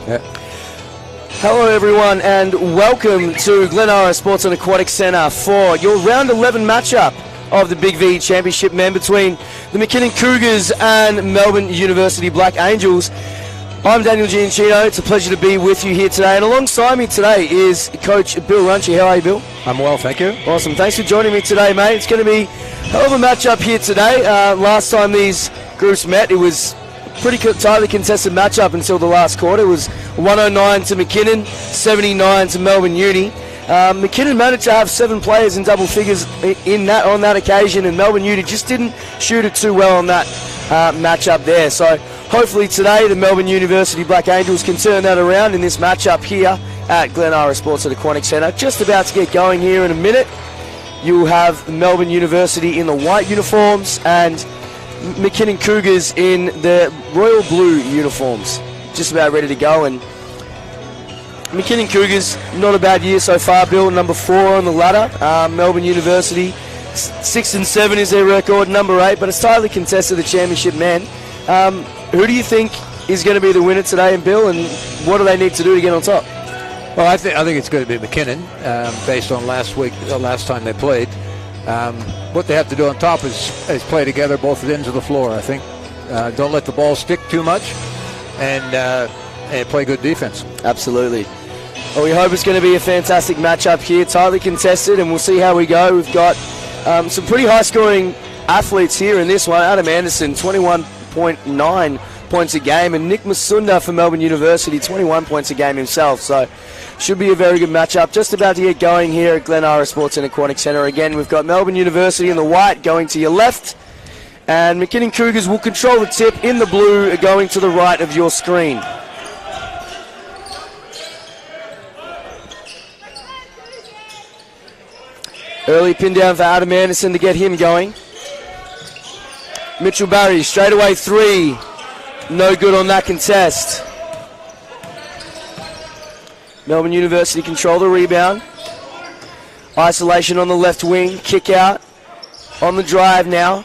Yeah. Hello everyone and welcome to Glenara Sports and Aquatic Centre for your round 11 matchup of the BigV Championship men between the McKinnon Cougars and Melbourne University Black Angels. I'm Daniel Giancino. It's a pleasure to be with you here today, and alongside me today is Coach Bill Runchy. How are you, Bill? I'm well, thank you. Awesome. Thanks for joining me today, mate. It's going to be a hell of a matchup here today. Last time these groups met, it was a pretty tightly contested matchup until the last quarter. It was 109 to McKinnon, 79 to Melbourne Uni. McKinnon managed to have 7 players in double figures on that occasion, and Melbourne Uni just didn't shoot it too well on that matchup there. So hopefully today the Melbourne University Black Angels can turn that around in this matchup here at Glenara Sports at Aquatic Centre. Just about to get going here in a minute. You'll have Melbourne University in the white uniforms and McKinnon Cougars in the royal blue uniforms. Just about ready to go, and McKinnon Cougars, not a bad year so far, Bill, number 4 on the ladder. Melbourne University, 6-7 is their record, number 8, but it's tightly contested, the championship men. Who do you think is going to be the winner today, and Bill, and what do they need to do to get on top? Well, I think it's going to be McKinnon, based on last time they played. What they have to do on top is play together both ends of the floor, I think. Don't let the ball stick too much, and play good defense. Absolutely. Well, we hope it's going to be a fantastic matchup here, tightly contested, and we'll see how we go. We've got some pretty high-scoring athletes here in this one. Adam Anderson, 21.9 points a game, and Nick Masunda for Melbourne University, 21 points a game himself. So should be a very good matchup. Just about to get going here at Glenara Sports and Aquatic Centre. Again, we've got Melbourne University in the white going to your left, and McKinnon Cougars will control the tip in the blue going to the right of your screen. Early pin down for Adam Anderson to get him going. Mitchell Barry, straight away 3. No good on that contest. Melbourne University control the rebound. Isolation on the left wing. Kick out on the drive now.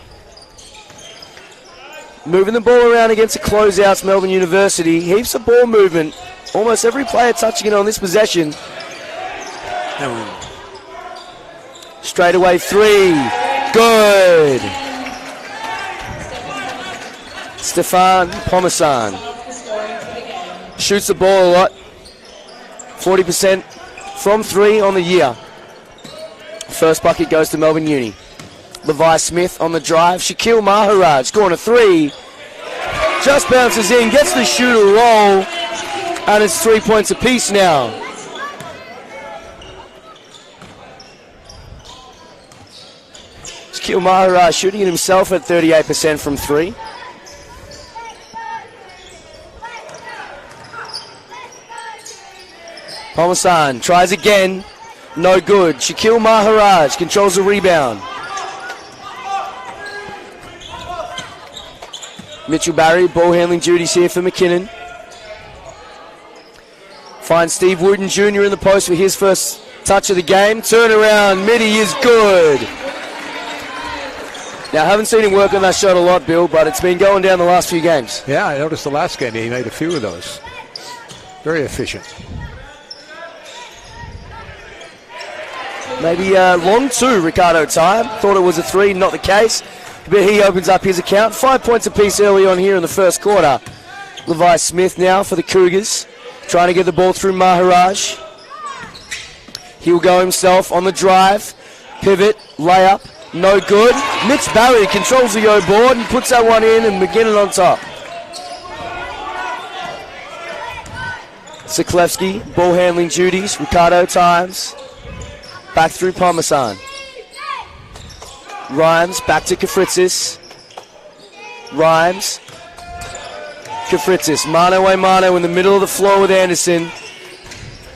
Moving the ball around against the closeouts, Melbourne University. Heaps of ball movement. Almost every player touching it on this possession. Straight away 3. Good. Stefan Pomasan shoots the ball a lot. 40% from 3 on the year. First bucket goes to Melbourne Uni. Levi Smith on the drive. Shaquille Maharaj scoring a 3. Just bounces in, gets the shooter roll, and it's 3 points apiece now. Shaquille Maharaj shooting it himself at 38% from 3. Pomasan tries again, no good. Shaquille Maharaj controls the rebound. Mitchell Barry, ball handling duties here for McKinnon. Finds Steve Wooten Jr. in the post for his first touch of the game. Turnaround, midi is good. Now, I haven't seen him work on that shot a lot, Bill, but it's been going down the last few games. Yeah, I noticed the last game he made a few of those. Very efficient. Maybe long 2, Ricardo time. Thought it was a 3, not the case. But he opens up his account. 5 points apiece early on here in the first quarter. Levi Smith now for the Cougars. Trying to get the ball through Maharaj. He'll go himself on the drive. Pivot, layup, no good. Mitch Barry controls the O board and puts that one in, and McKinnon on top. Siklevsky, ball handling duties. Ricardo times. Back through Pomasan. Rhymes, back to Kafritzis. Rhymes. Kafritzis, mano a mano in the middle of the floor with Anderson.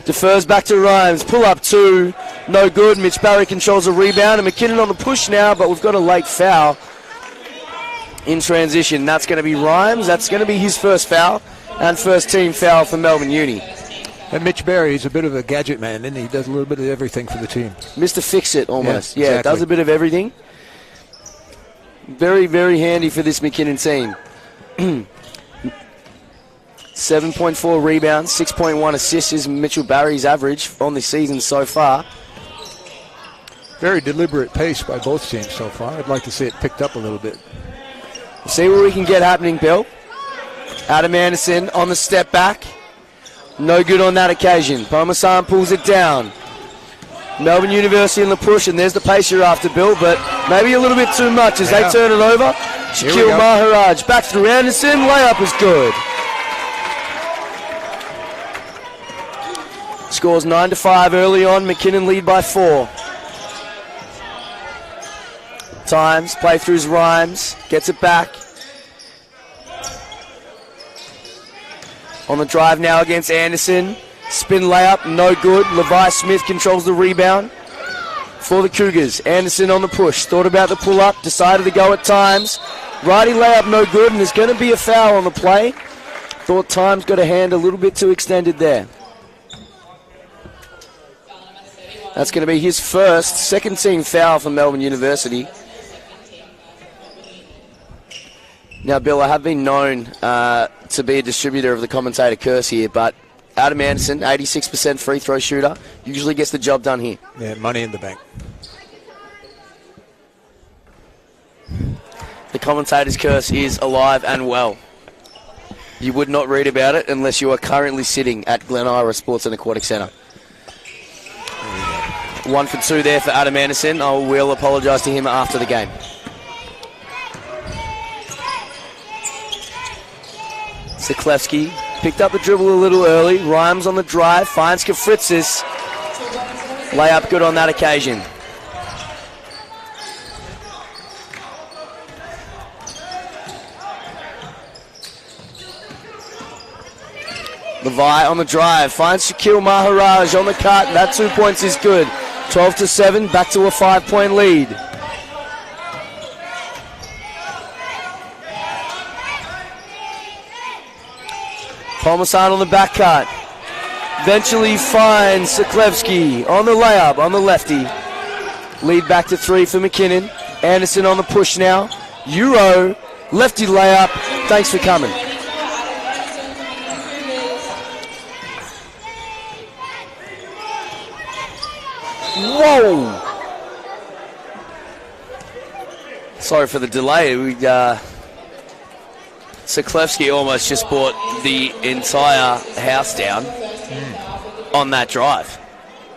Defers back to Rhymes, pull up 2. No good, Mitch Barry controls a rebound, and McKinnon on the push now, but we've got a late foul in transition. That's going to be Rhymes, that's going to be his first foul, and first team foul for Melbourne Uni. And Mitch Barry is a bit of a gadget man, and he does a little bit of everything for the team. Mr. Fix-It, almost. Yeah, exactly. Does a bit of everything. Very, very handy for this McKinnon team. 7.4 rebounds, 6.1 assists is Mitchell Barry's average on the season so far. Very deliberate pace by both teams so far. I'd like to see it picked up a little bit. See what we can get happening, Bill. Adam Anderson on the step back. No good on that occasion. Parmesan pulls it down. Melbourne University in the push, and there's the pace you're after, Bill, but maybe a little bit too much as they turn it over. Shaquille Maharaj back through Anderson. Layup is good. Scores 9-5 early on. McKinnon lead by 4. Times, play throughs Rhymes, gets it back. On the drive now against Anderson. Spin layup, no good. Levi Smith controls the rebound for the Cougars. Anderson on the push, thought about the pull-up, decided to go at Times. Righty layup, no good, and there's going to be a foul on the play. Thought Times got a hand a little bit too extended there. That's going to be his first, second team foul for Melbourne University. Now, Bill, I have been known to be a distributor of the commentator curse here, but Adam Anderson, 86% free throw shooter, usually gets the job done here. Yeah, money in the bank. The commentator's curse is alive and well. You would not read about it unless you are currently sitting at Glen Ira Sports and Aquatic Centre. 1 for 2 there for Adam Anderson. I will apologise to him after the game. Siklevsky picked up the dribble a little early. Rhymes on the drive, finds Kafritzis. Layup good on that occasion. Levi on the drive, finds Shaquille Maharaj on the cut. That 2 points is good. 12-7, back to a 5-point lead. Parmesan on the back cut. Eventually finds Siklevsky on the layup, on the lefty. Lead back to 3 for McKinnon. Anderson on the push now. Euro, lefty layup. Thanks for coming. Whoa! Sorry for the delay. Siklevsky almost just brought the entire house down on that drive.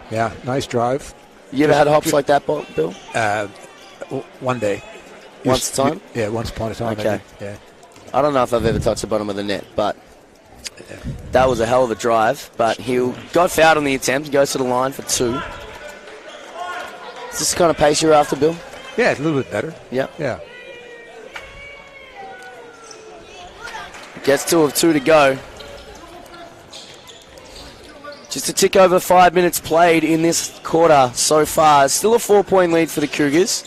Yeah, nice drive. You ever had hops like that, Bill? One day. Once a time? Yeah, once upon a time. Okay. Yeah. I don't know if I've ever touched the bottom of the net, but that was a hell of a drive. But he got fouled on the attempt, goes to the line for 2. Is this the kind of pace you're after, Bill? Yeah, it's a little bit better. Yeah. Yeah. Gets 2 of 2 to go. Just a tick over 5 minutes played in this quarter so far. Still a 4-point lead for the Cougars.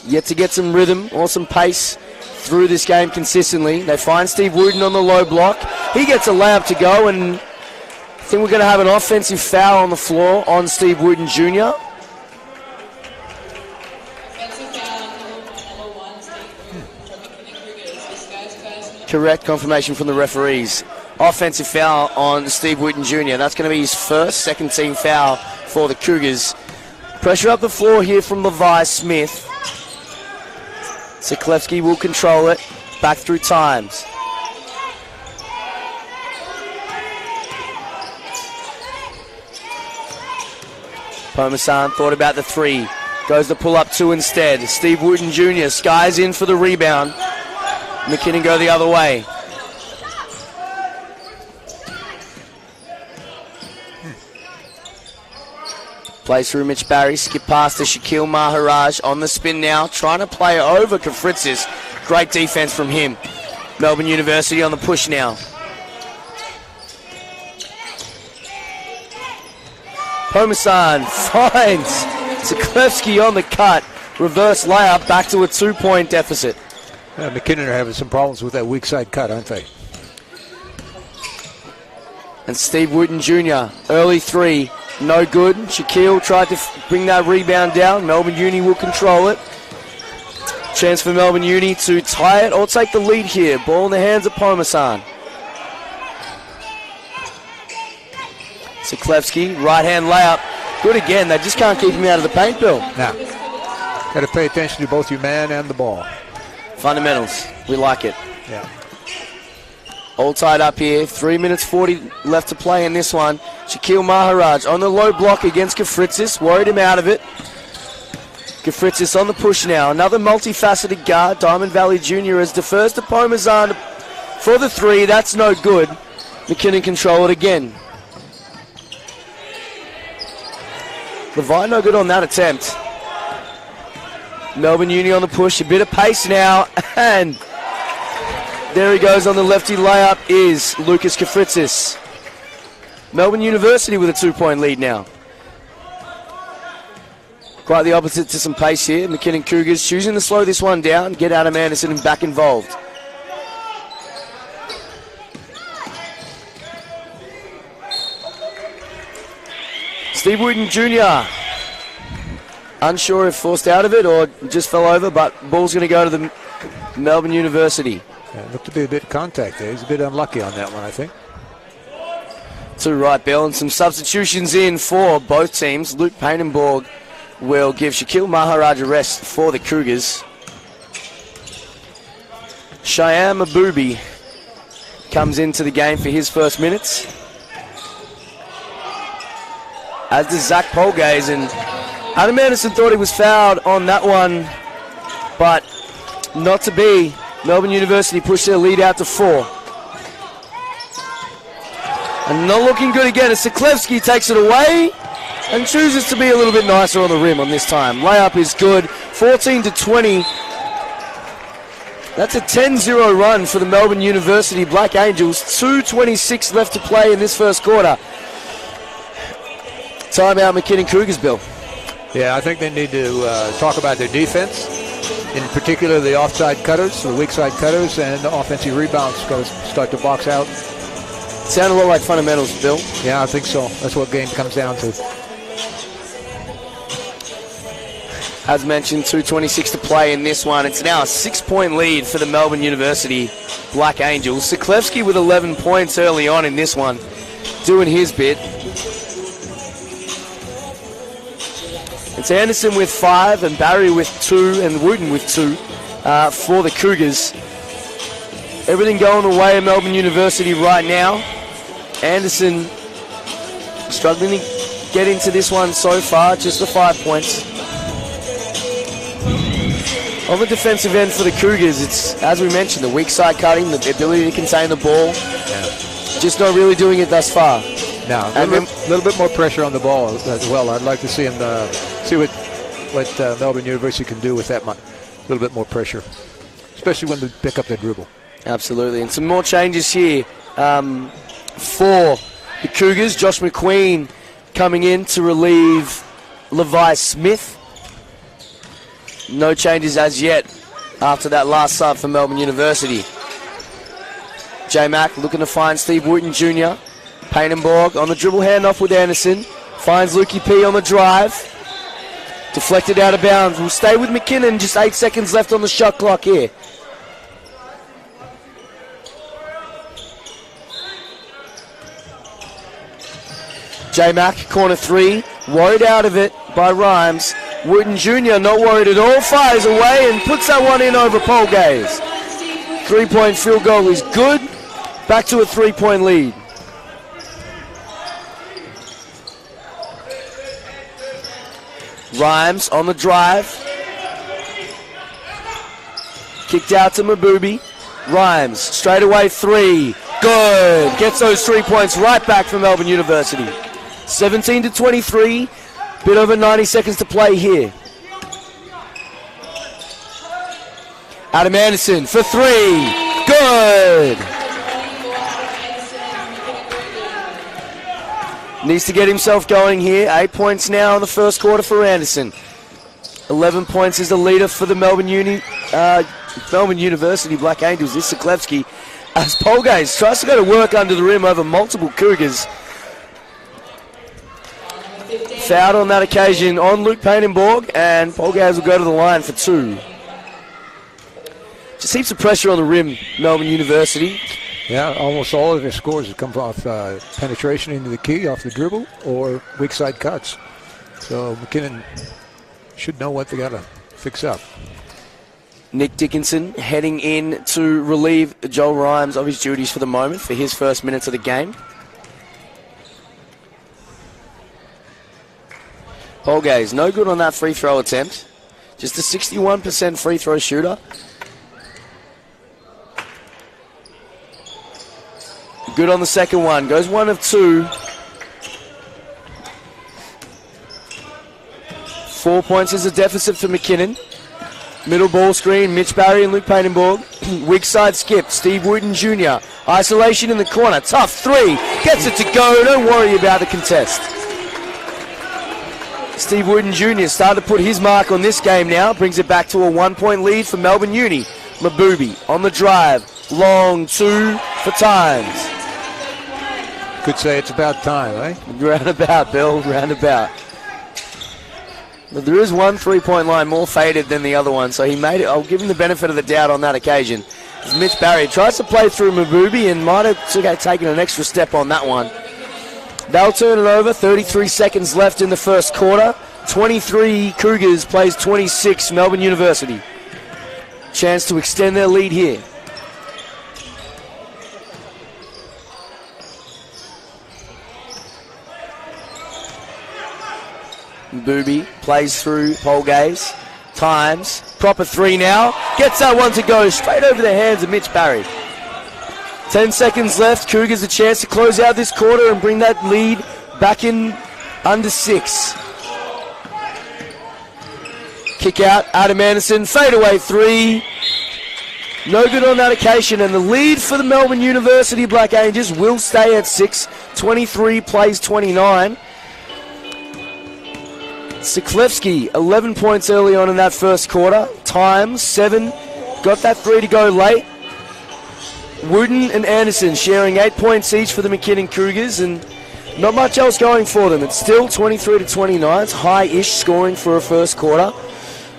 Yet to get some rhythm or some pace through this game consistently. They find Steve Wooten on the low block. He gets a layup to go, and I think we're going to have an offensive foul on the floor on Steve Wooten Jr. Correct confirmation from the referees. Offensive foul on Steve Wooten Jr. That's going to be his first second team foul for the Cougars. Pressure up the floor here from Levi Smith. Siklevsky will control it. Back through Times. Parmesan thought about the 3. Goes to pull up 2 instead. Steve Wooten Jr. skies in for the rebound. McKinnon go the other way. Plays through Mitch Barry. Skip past to Shaquille Maharaj on the spin now. Trying to play over Kafritzis. Great defense from him. Melbourne University on the push now. Parmesan finds Siklevsky on the cut. Reverse layup back to a 2-point deficit. McKinnon are having some problems with that weak side cut, aren't they? And Steve Wooten Jr., early 3, no good. Shaquille tried to bring that rebound down. Melbourne Uni will control it. Chance for Melbourne Uni to tie it or take the lead here. Ball in the hands of Parmesan. Siklevsky, right-hand layup. Good again. They just can't keep him out of the paint, Bill. Now, got to pay attention to both your man and the ball. Fundamentals. We like it. Yeah. All tied up here. 3 minutes 40 left to play in this one. Shaquille Maharaj on the low block against Kafritzis. Worried him out of it. Kafritzis on the push now. Another multifaceted guard. Diamond Valley Jr. has defers to Pomazan for the three. That's no good. McKinnon control it again. Levi no good on that attempt. Melbourne Uni on the push. A bit of pace now. And there he goes on the lefty layup is Lucas Kafritzis. Melbourne University with a 2-point lead now. Quite the opposite to some pace here. McKinnon Cougars choosing to slow this one down, get Adam Anderson back involved. Steve Wooten Jr. Unsure if forced out of it or just fell over, but ball's going to go to the Melbourne University. Yeah, looked to be a bit contact there. He's a bit unlucky on that one, I think. To right, Bill, and some substitutions in for both teams. Luke Painenborg will give Shaquille Maharaj a rest for the Cougars. Cheyenne Mabubi comes into the game for his first minutes. As does Zach Polgaze, and Adam Anderson thought he was fouled on that one, but not to be. Melbourne University pushed their lead out to 4. And not looking good again as Siklevsky takes it away and chooses to be a little bit nicer on the rim on this time. Layup is good, 14-20. That's a 10-0 run for the Melbourne University Black Angels. 2:26 left to play in this first quarter. Timeout McKinnon Cougars, Bill. Yeah, I think they need to talk about their defense, in particular the offside cutters, the weak side cutters, and the offensive rebounds start to box out. Sound a lot like fundamentals, Bill. Yeah, I think so. That's what game comes down to. As mentioned, 2:26 to play in this one. It's now a 6-point lead for the Melbourne University Black Angels. Siklevsky with 11 points early on in this one, doing his bit. It's Anderson with 5 and Barry with 2 and Wooten with 2 for the Cougars. Everything going the way of Melbourne University right now. Anderson struggling to get into this one so far, just the 5 points. On the defensive end for the Cougars, it's, as we mentioned, the weak side cutting, the ability to contain the ball. Yeah. Just not really doing it thus far. Now, a little bit more pressure on the ball as well. I'd like to see him see what Melbourne University can do with that a little bit more pressure, especially when they pick up their dribble. Absolutely, and some more changes here for the Cougars. Josh McQueen coming in to relieve Levi Smith. No changes as yet after that last sub for Melbourne University. J-Mac looking to find Steve Wooten Jr. Painenborg on the dribble handoff with Anderson. Finds Lukey P on the drive. Deflected out of bounds. We'll stay with McKinnon. Just 8 seconds left on the shot clock here. J-Mac, corner 3. Worried out of it by Rhymes. Wooten Jr. not worried at all. Fires away and puts that one in over Polgaze. 3-point field goal is good. Back to a 3-point lead. Rhymes on the drive. Kicked out to Mabubi. Rhymes, straight away 3. Good. Gets those 3 points right back from Melbourne University. 17-23. Bit over 90 seconds to play here. Adam Anderson for 3. Good. Needs to get himself going here. 8 points now in the first quarter for Anderson. 11 points is the leader for the Melbourne University Black Angels. This is Siklevsky as Polgaze tries to go to work under the rim over multiple Cougars. Fouled on that occasion on Luke Painenborg, and Polgaze will go to the line for 2. Just heaps of pressure on the rim, Melbourne University. Yeah, almost all of their scores have come off penetration into the key, off the dribble, or weak side cuts. So McKinnon should know what they got to fix up. Nick Dickinson heading in to relieve Joel Rhymes of his duties for the moment for his first minutes of the game. Polgaze, no good on that free throw attempt. Just a 61% free throw shooter. Good on the second one. Goes 1 of 2. 4 points is a deficit for McKinnon. Middle ball screen, Mitch Barry and Luke Painenborg. Weak side skip, Steve Wooten Jr. Isolation in the corner. Tough 3. Gets it to go. Don't worry about the contest. Steve Wooten Jr. started to put his mark on this game now. Brings it back to a 1-point lead for Melbourne Uni. Mabubi on the drive. Long 2 for Times. Could say it's about time, eh? Roundabout, Bill. Roundabout. But there is one 3-point line more faded than the other one, so he made it. I'll give him the benefit of the doubt on that occasion. As Mitch Barry tries to play through Mabubi and might have taken an extra step on that one. They'll turn it over. 33 seconds left in the first quarter. 23 Cougars plays 26 Melbourne University. Chance to extend their lead here. Booby plays through Polgaze. Times. Proper 3 now. Gets that one to go straight over the hands of Mitch Barry. 10 seconds left. Cougars a chance to close out this quarter and bring that lead back in under 6. Kick out. Adam Anderson. Fadeaway 3. No good on that occasion. And the lead for the Melbourne University Black Angels will stay at 6. 23 plays 29. Siklevsky, 11 points early on in that first quarter. Times, 7. Got that 3 to go late. Wooden and Anderson sharing 8 points each for the McKinnon Cougars, and not much else going for them. It's still 23-29. It's high-ish scoring for a first quarter.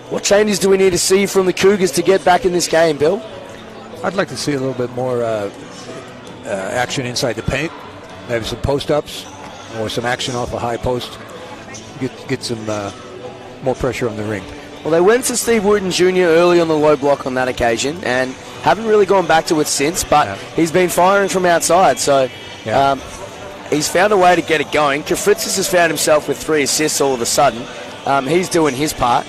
What changes do we need to see from the Cougars to get back in this game, Bill? I'd like to see a little bit more action inside the paint. Maybe some post-ups or some action off a high post. Get some more pressure on the ring. Well, they went to Steve Wooten Jr. early on the low block on that occasion and haven't really gone back to it since, but he's been firing from outside, so he's found a way to get it going. Kafritzis has found himself with 3 assists all of a sudden. He's doing his part.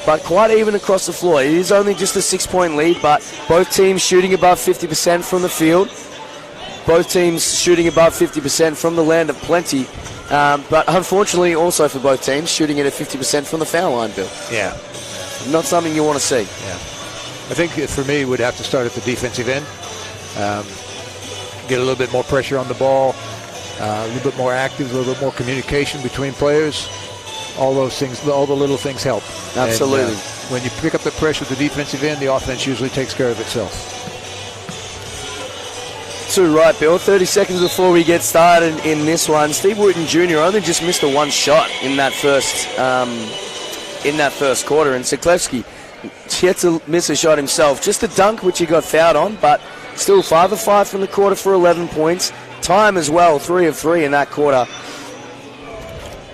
But quite even across the floor. It is only just a 6-point lead, but both teams shooting above 50% from the field. Both teams shooting above 50% from the land of plenty. But unfortunately, also for both teams, shooting it at 50% from the foul line, Bill. Yeah. Not something you want to see. Yeah. I think for me, we'd have to start at the defensive end. Get a little bit more pressure on the ball, a little bit more active, a little bit more communication between players. All those things, all the little things help. Absolutely. And, when you pick up the pressure at the defensive end, the offense usually takes care of itself. Too right, Bill. 30 seconds before we get started in this one. Steve Wooten Jr. only just missed a 1 shot in that first quarter, and Siklevsky yet to miss a shot himself. Just a dunk, which he got fouled on, but still 5 of 5 from the quarter for 11 points. Time as well, 3 of 3 in that quarter.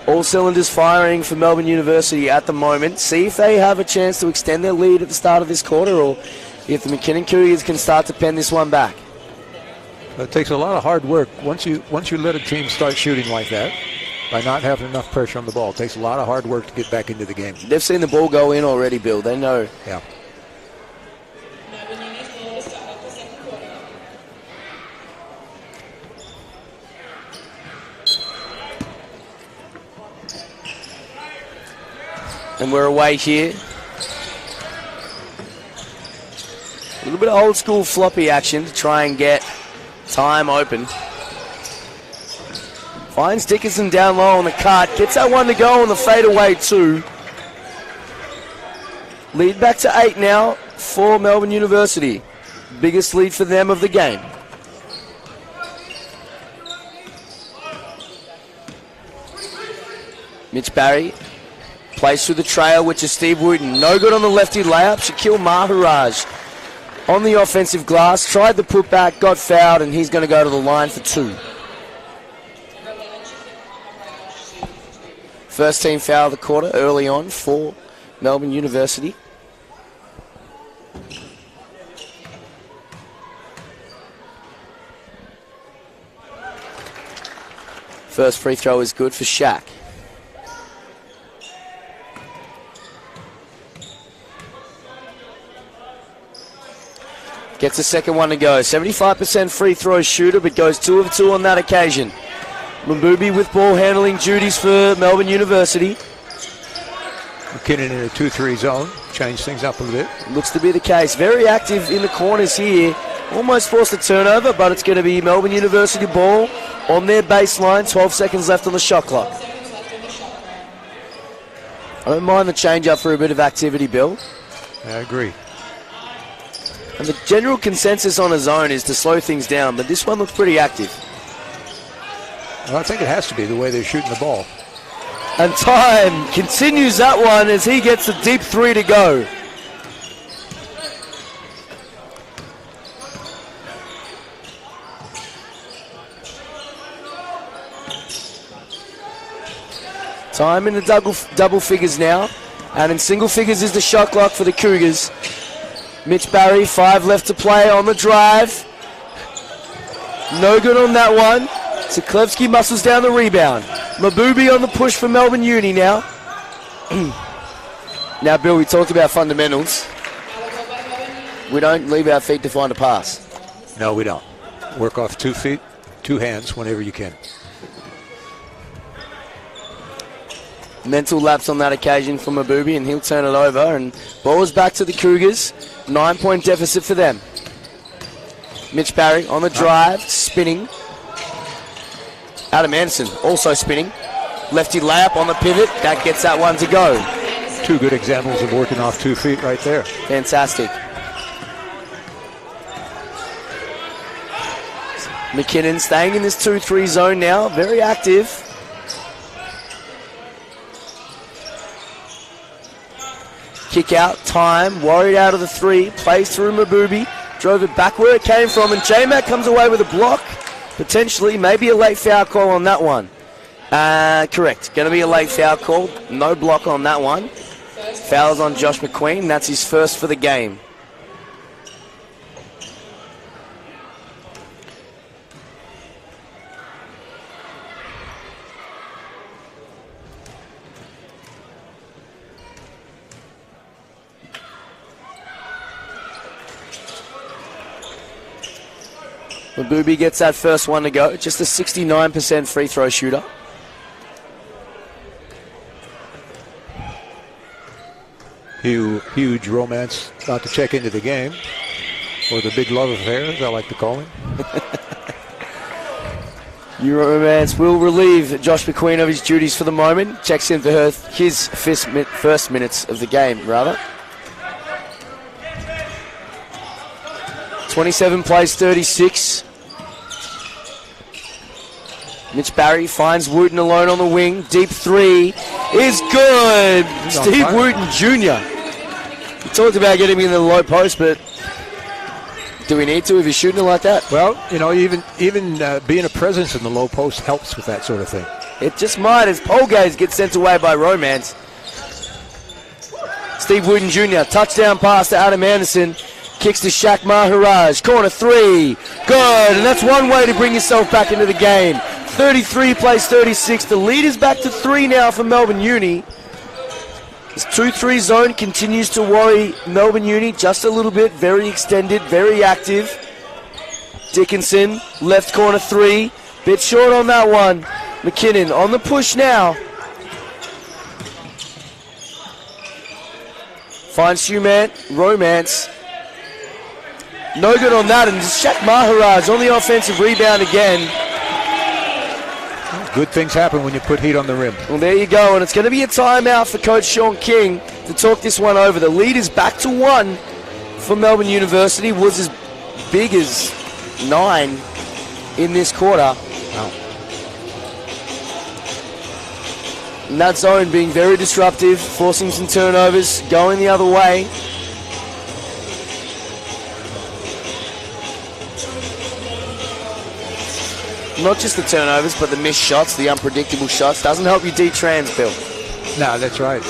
All cylinders firing for Melbourne University at the moment. See if they have a chance to extend their lead at the start of this quarter, or if the McKinnon Cougars can start to pen this one back. It takes a lot of hard work. Once you let a team start shooting like that, by not having enough pressure on the ball, it takes a lot of hard work to get back into the game. They've seen the ball go in already, Bill. They know. Yeah. And we're away here. A little bit of old school floppy action to try and get time open. Finds Dickinson down low on the cut. Gets that one to go on the fadeaway 2. Lead back to 8 now for Melbourne University. Biggest lead for them of the game. Mitch Barry plays through the trail, which is Steve Wooten. No good on the lefty layup. Shaquille Maharaj on the offensive glass, tried the putback, got fouled, and he's going to go to the line for 2. First team foul of the quarter early on for Melbourne University. First free throw is good for Shaq. Gets a second one to go. 75% free throw shooter, but goes 2 of 2 on that occasion. Mbubi with ball handling duties for Melbourne University. McKinnon in a 2-3 zone. Change things up a little bit. Looks to be the case. Very active in the corners here. Almost forced a turnover, but it's going to be Melbourne University ball on their baseline. 12 seconds left on the shot clock. I don't mind the change up for a bit of activity, Bill. I agree. And the general consensus on a zone is to slow things down, but this one looks pretty active. Well, I think it has to be the way they're shooting the ball. And time continues that one as he gets a deep 3 to go. Time in the double figures now. And in single figures is the shot clock for the Cougars. Mitch Barry, 5 left to play on the drive. No good on that one. Siklevsky muscles down the rebound. Mbubi on the push for Melbourne Uni now. Now, Bill, we talked about fundamentals. We don't leave our feet to find a pass. No, we don't. Work off 2 feet, 2 hands whenever you can. Mental lapse on that occasion for Mbubi, and he'll turn it over. And ball is back to the Cougars. 9-point deficit for them. Mitch Barry on the drive, spinning. Adam Anderson also spinning. Lefty layup on the pivot. That gets that one to go. 2 good examples of working off 2 feet right there. Fantastic. McKinnon staying in this 2-3 zone now. Very active. Kick out, time, worried out of the 3, plays through Mbubi, drove it back where it came from, and J-Mac comes away with a block, potentially, maybe a late foul call on that one. Correct, going to be a late foul call, no block on that one. Fouls on Josh McQueen, that's his first for the game. Mbubi gets that first one to go. Just a 69% free throw shooter. Huge romance about to check into the game. Or the big love affair, as I like to call him. Euromance will relieve Josh McQueen of his duties for the moment. Checks in for his first minutes of the game, rather. 27 plays 36. Mitch Barry finds Wooten alone on the wing. Deep 3 is good. Steve Wooten Jr. We talked about getting him in the low post, but do we need to if he's shooting it like that? Well, you know, even being a presence in the low post helps with that sort of thing. It just might as Polgaze gets sent away by Romance. Steve Wooten Jr. touchdown pass to Adam Anderson. Kicks to Shaq Maharaj. Corner 3. Good. And that's one way to bring yourself back into the game. 33 plays 36. The lead is back to 3 now for Melbourne Uni. This 2-3 zone continues to worry Melbourne Uni just a little bit. Very extended, very active. Dickinson, left corner 3. Bit short on that one. McKinnon on the push now. Finds Romance. No good on that, and Shaq Maharaj on the offensive rebound again. Good things happen when you put heat on the rim. Well, there you go, and it's going to be a timeout for Coach Sean King to talk this one over. The lead is back to 1 for Melbourne University. Was as big as 9 in this quarter. Wow. And that zone being very disruptive, forcing some turnovers, going the other way. Not just the turnovers, but the missed shots, the unpredictable shots. Doesn't help you D-trans, Bill. No, that's right.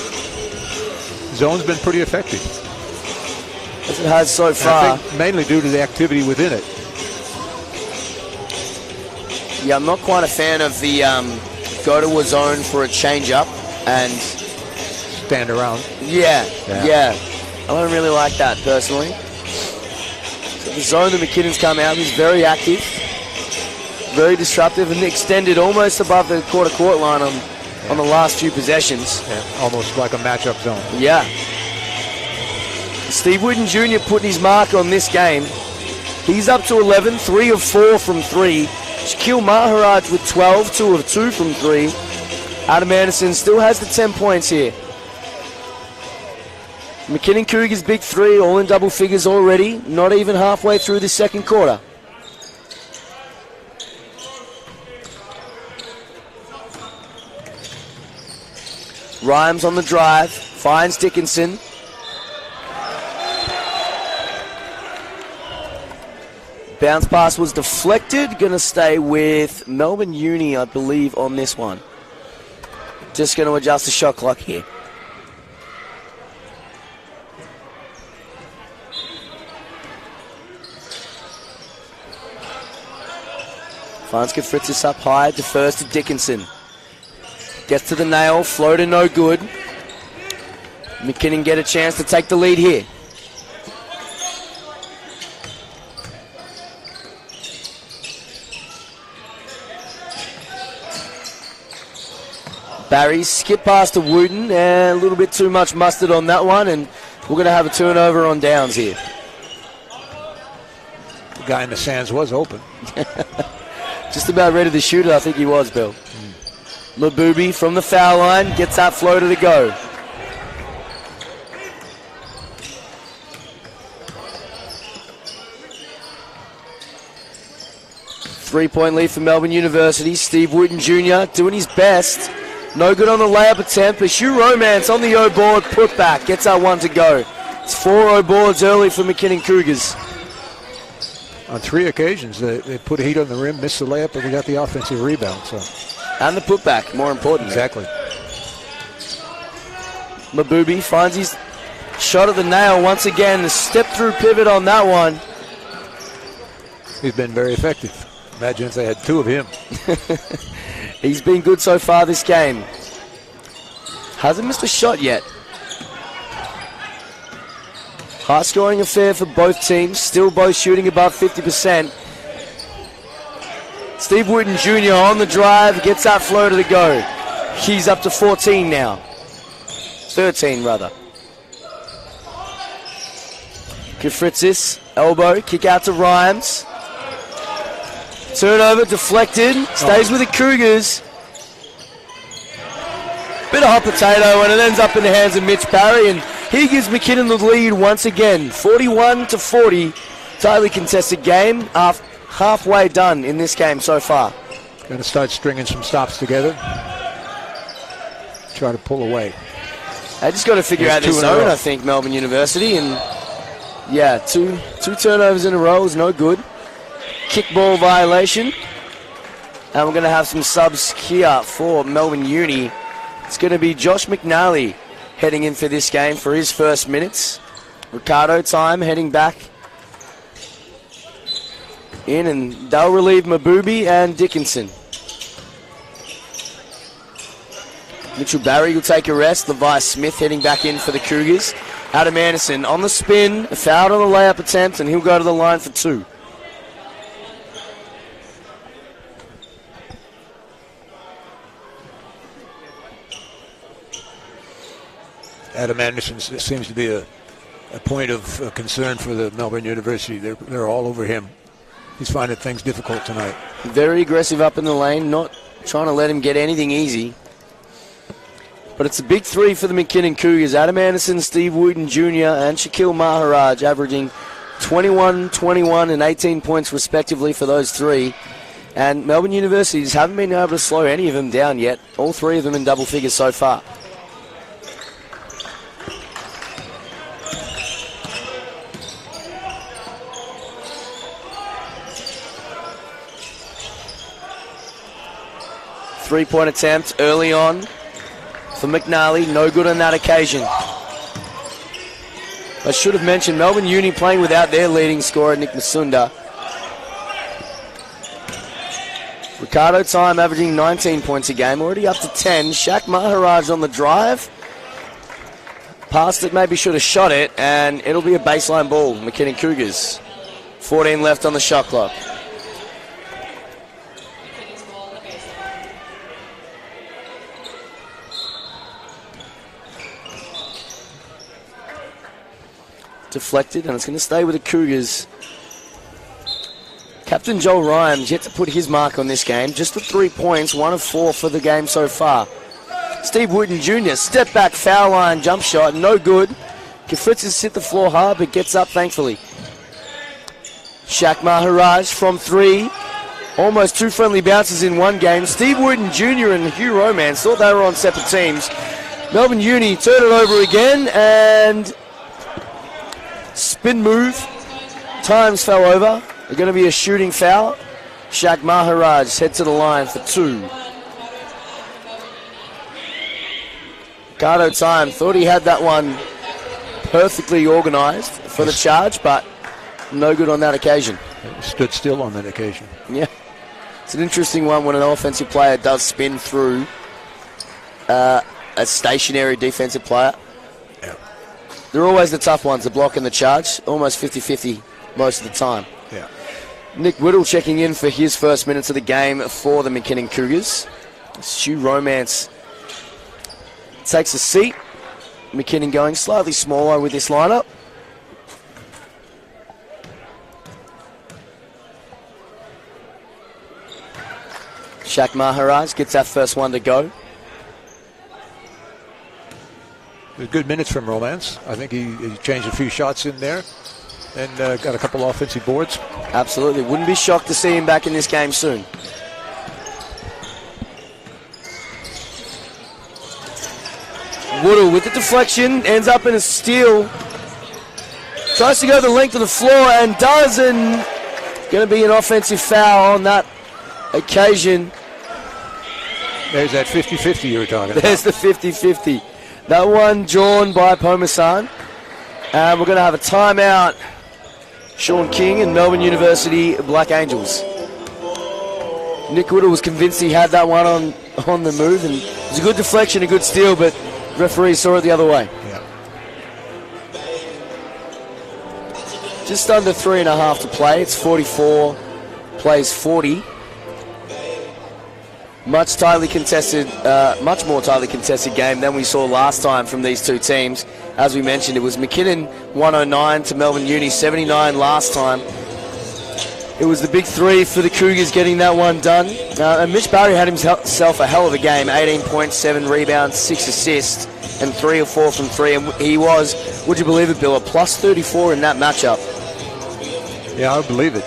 Zone's been pretty effective. As it has so far. I think mainly due to the activity within it. Yeah, I'm not quite a fan of the go to a zone for a change-up and stand around. Yeah. I don't really like that, personally. So the zone that McKinnon's come out, he's very active, very disruptive, and extended almost above the quarter-court line on the last few possessions. Yeah, almost like a matchup zone. Yeah. Steve Wooden Jr. putting his mark on this game. He's up to 11, 3 of 4 from 3. Shaquille Maharaj with 12, 2 of 2 from 3. Adam Anderson still has the 10 points here. McKinnon Cougars big 3, all in double figures already. Not even halfway through the second quarter. Rhymes on the drive, finds Dickinson. Bounce pass was deflected. Going to stay with Melbourne Uni, I believe, on this one. Just going to adjust the shot clock here. Finds Fritzis up high, defers to Dickinson. Gets to the nail, floater no good. McKinnon get a chance to take the lead here. Barry skip past to Wooten, and a little bit too much mustard on that one, and we're going to have a turnover on downs here. The guy in the sands was open. Just about ready to shoot it, I think he was, Bill. Mabubi from the foul line gets that floater to go. Three-point lead for Melbourne University. Steve Wooten Jr. doing his best. No good on the layup attempt, but Shoe Romance on the O board, put back, gets that one to go. It's 4 O boards early for McKinnon Cougars. On 3 occasions, they put heat on the rim, missed the layup, but they got the offensive rebound. So. And the putback, more important. Exactly. Mabubi finds his shot at the nail once again. The step-through pivot on that one. He's been very effective. Imagine if they had 2 of him. He's been good so far this game. Hasn't missed a shot yet. High-scoring affair for both teams. Still both shooting above 50%. Steve Wooten Jr. on the drive. Gets that floater to go. He's up to 14 now. 13, rather. Kifritzis, elbow, kick out to Rhymes. Turnover, deflected, stays with the Cougars. Bit of hot potato, and it ends up in the hands of Mitch Parry, and he gives McKinnon the lead once again, 41-40. Tightly contested game, halfway done in this game so far. Going to start stringing some stops together. Try to pull away. They just got to figure out this zone, I think, Melbourne University, and yeah, two turnovers in a row is no good. Kickball violation. And we're going to have some subs here for Melbourne Uni. It's going to be Josh McNally heading in for this game for his first minutes. Ricardo time heading back in, and they'll relieve Mabubi and Dickinson. Mitchell Barry will take a rest. Levi Smith heading back in for the Cougars. Adam Anderson on the spin, fouled on the layup attempt, and he'll go to the line for 2. Adam Anderson seems to be a point of concern for the Melbourne University. They're all over him. He's finding things difficult tonight. Very aggressive up in the lane, not trying to let him get anything easy. But it's a big 3 for the McKinnon Cougars. Adam Anderson, Steve Wooten Jr. and Shaquille Maharaj averaging 21, 21 and 18 points respectively for those 3. And Melbourne Universities haven't been able to slow any of them down yet. All 3 of them in double figures so far. 3-point attempt early on for McNally. No good on that occasion. I should have mentioned Melbourne Uni playing without their leading scorer, Nick Masunda. Ricardo Time averaging 19 points a game, already up to 10. Shaq Maharaj on the drive. Passed it, maybe should have shot it, and it'll be a baseline ball. McKinnon Cougars. 14 left on the shot clock. Deflected, and it's going to stay with the Cougars. Captain Joel Rhymes yet to put his mark on this game. Just the 3 points, 1 of 4 for the game so far. Steve Wooten Jr., step back, foul line, jump shot, no good. Kifritz has hit the floor hard, but gets up thankfully. Shaq Maharaj from 3. Almost 2 friendly bounces in one game. Steve Wooten Jr. and Hugh Romance thought they were on separate teams. Melbourne Uni turn it over again, and spin move. Times fell over. They're going to be a shooting foul. Shaq Maharaj head to the line for 2. Ricardo Time thought he had that one perfectly organised for the charge, but no good on that occasion. Stood still on that occasion. Yeah. It's an interesting one when an offensive player does spin through a stationary defensive player. Yeah. They're always the tough ones, the block and the charge. Almost 50-50 most of the time. Yeah. Nick Whittle checking in for his first minutes of the game for the McKinnon Cougars. Stu Romance takes a seat. McKinnon going slightly smaller with this lineup. Shaq Maharaj gets that first one to go. Good minutes from Romance. I think he changed a few shots in there and got a couple offensive boards. Absolutely. Wouldn't be shocked to see him back in this game soon. Woodle with the deflection, ends up in a steal. Tries to go the length of the floor and does, and going to be an offensive foul on that occasion. There's that 50-50 you were talking about. There's the 50-50. That one drawn by Pomasan. And we're going to have a timeout. Sean King and Melbourne University Black Angels. Nick Woodle was convinced he had that one on the move, and it was a good deflection, a good steal, but referee saw it the other way. Yeah. Just under 3.5 to play. It's 44, plays 40. Much more tightly contested game than we saw last time from these two teams. As we mentioned, it was McKinnon 109 to Melbourne Uni 79 last time. It was the big 3 for the Cougars getting that one done. And Mitch Barry had himself a hell of a game. 18 points, 7 rebounds, 6 assists, and 3 or 4 from 3. And he was, would you believe it, Bill, a plus 34 in that matchup. Yeah, I believe it.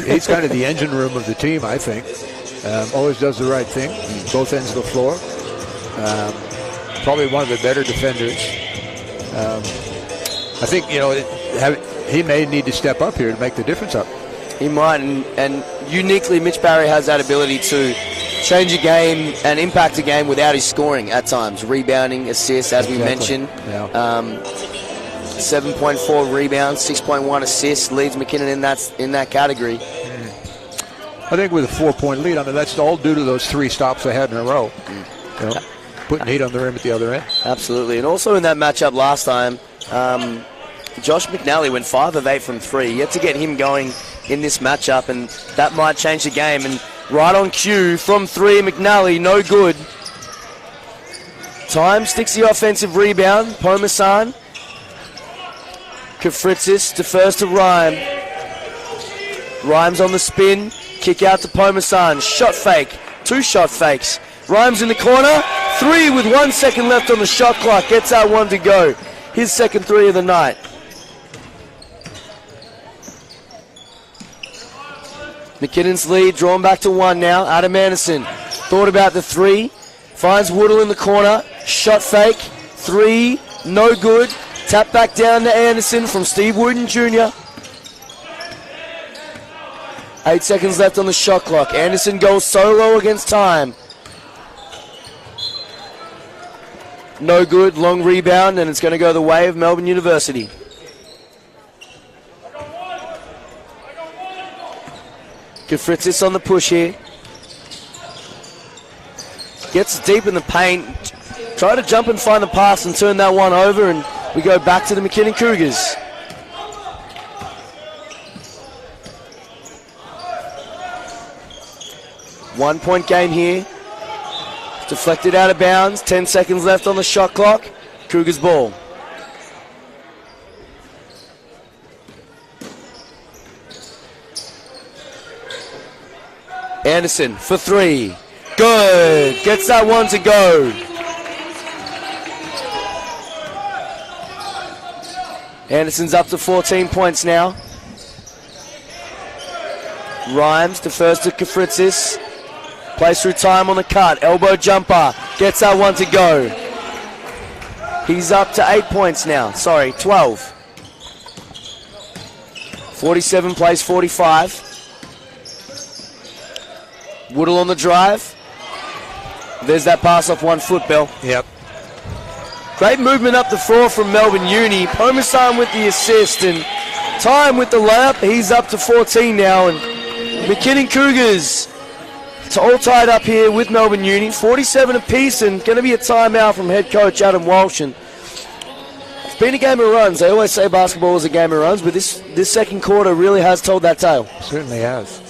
He's kind of the engine room of the team, I think. Always does the right thing, both ends of the floor. Probably one of the better defenders. I think, he may need to step up here to make the difference up. He might, and uniquely, Mitch Barry has that ability to change a game and impact a game without his scoring at times. Rebounding, assists, as we mentioned. Yeah. 7.4 rebounds, 6.1 assists, leads McKinnon in that category. I think with a 4-point lead, that's all due to those 3 stops they had in a row. Putting heat on the rim at the other end. Absolutely. And also in that matchup last time, Josh McNally went 5 of 8 from 3. Yet to get him going in this matchup, and that might change the game. And right on cue from 3, McNally, no good. Time sticks the offensive rebound. Pomasan. Kafritzis defers to Rhyme. Rhymes on the spin. Kick out to Pomasan. Shot fake. 2 shot fakes. Rhymes in the corner. 3 with 1 second left on the shot clock. Gets that one to go. His second 3 of the night. McKinnon's lead drawn back to 1 now. Adam Anderson thought about the 3. Finds Woodle in the corner. Shot fake. 3. No good. Tap back down to Anderson from Steve Wooten Jr. 8 seconds left on the shot clock. Anderson goes solo against Time. No good, long rebound, and it's going to go the way of Melbourne University. Kafritzis on the push here. Gets deep in the paint. Try to jump and find the pass and turn that one over, and we go back to the McKinnon Cougars. One-point game here. Deflected out of bounds. 10 seconds left on the shot clock. Cougars ball. Anderson for three. Good. Gets that one to go. Anderson's up to 14 points now. Rhymes defers to Kafritzis. Plays through time on the cut. Elbow jumper. Gets that one to go. He's up to 8 points now. Sorry, 12. 47 plays 45. Woodall on the drive. There's that pass off 1 foot, Bill. Yep. Great movement up the floor from Melbourne Uni. Pomasan with the assist and time with the layup. He's up to 14 now. And McKinnon Cougars, it's all tied up here with Melbourne Uni. 47 apiece, and going to be a timeout from head coach Adam Walsh. And it's been a game of runs. They always say basketball is a game of runs, but this second quarter really has told that tale. Certainly has.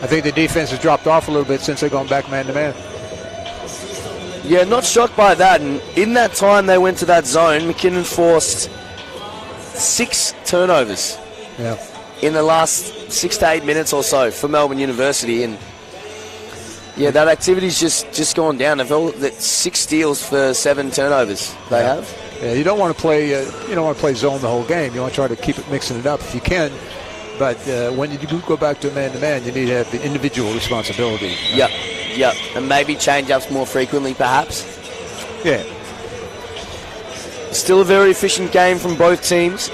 I think the defense has dropped off a little bit since they've gone back man-to-man. Yeah, not shocked by that. And in that time they went to that zone, McKinnon forced 6 turnovers. Yeah. In the last 6 to 8 minutes or so for Melbourne University. And yeah, that activity's just gone down. They've all 6 steals for 7 turnovers they have. Yeah, you don't want to play zone the whole game. You want to try to keep it mixing it up if you can. But when you do go back to man-to-man, you need to have the individual responsibility. Yep. And maybe change-ups more frequently, perhaps. Yeah. Still a very efficient game from both teams.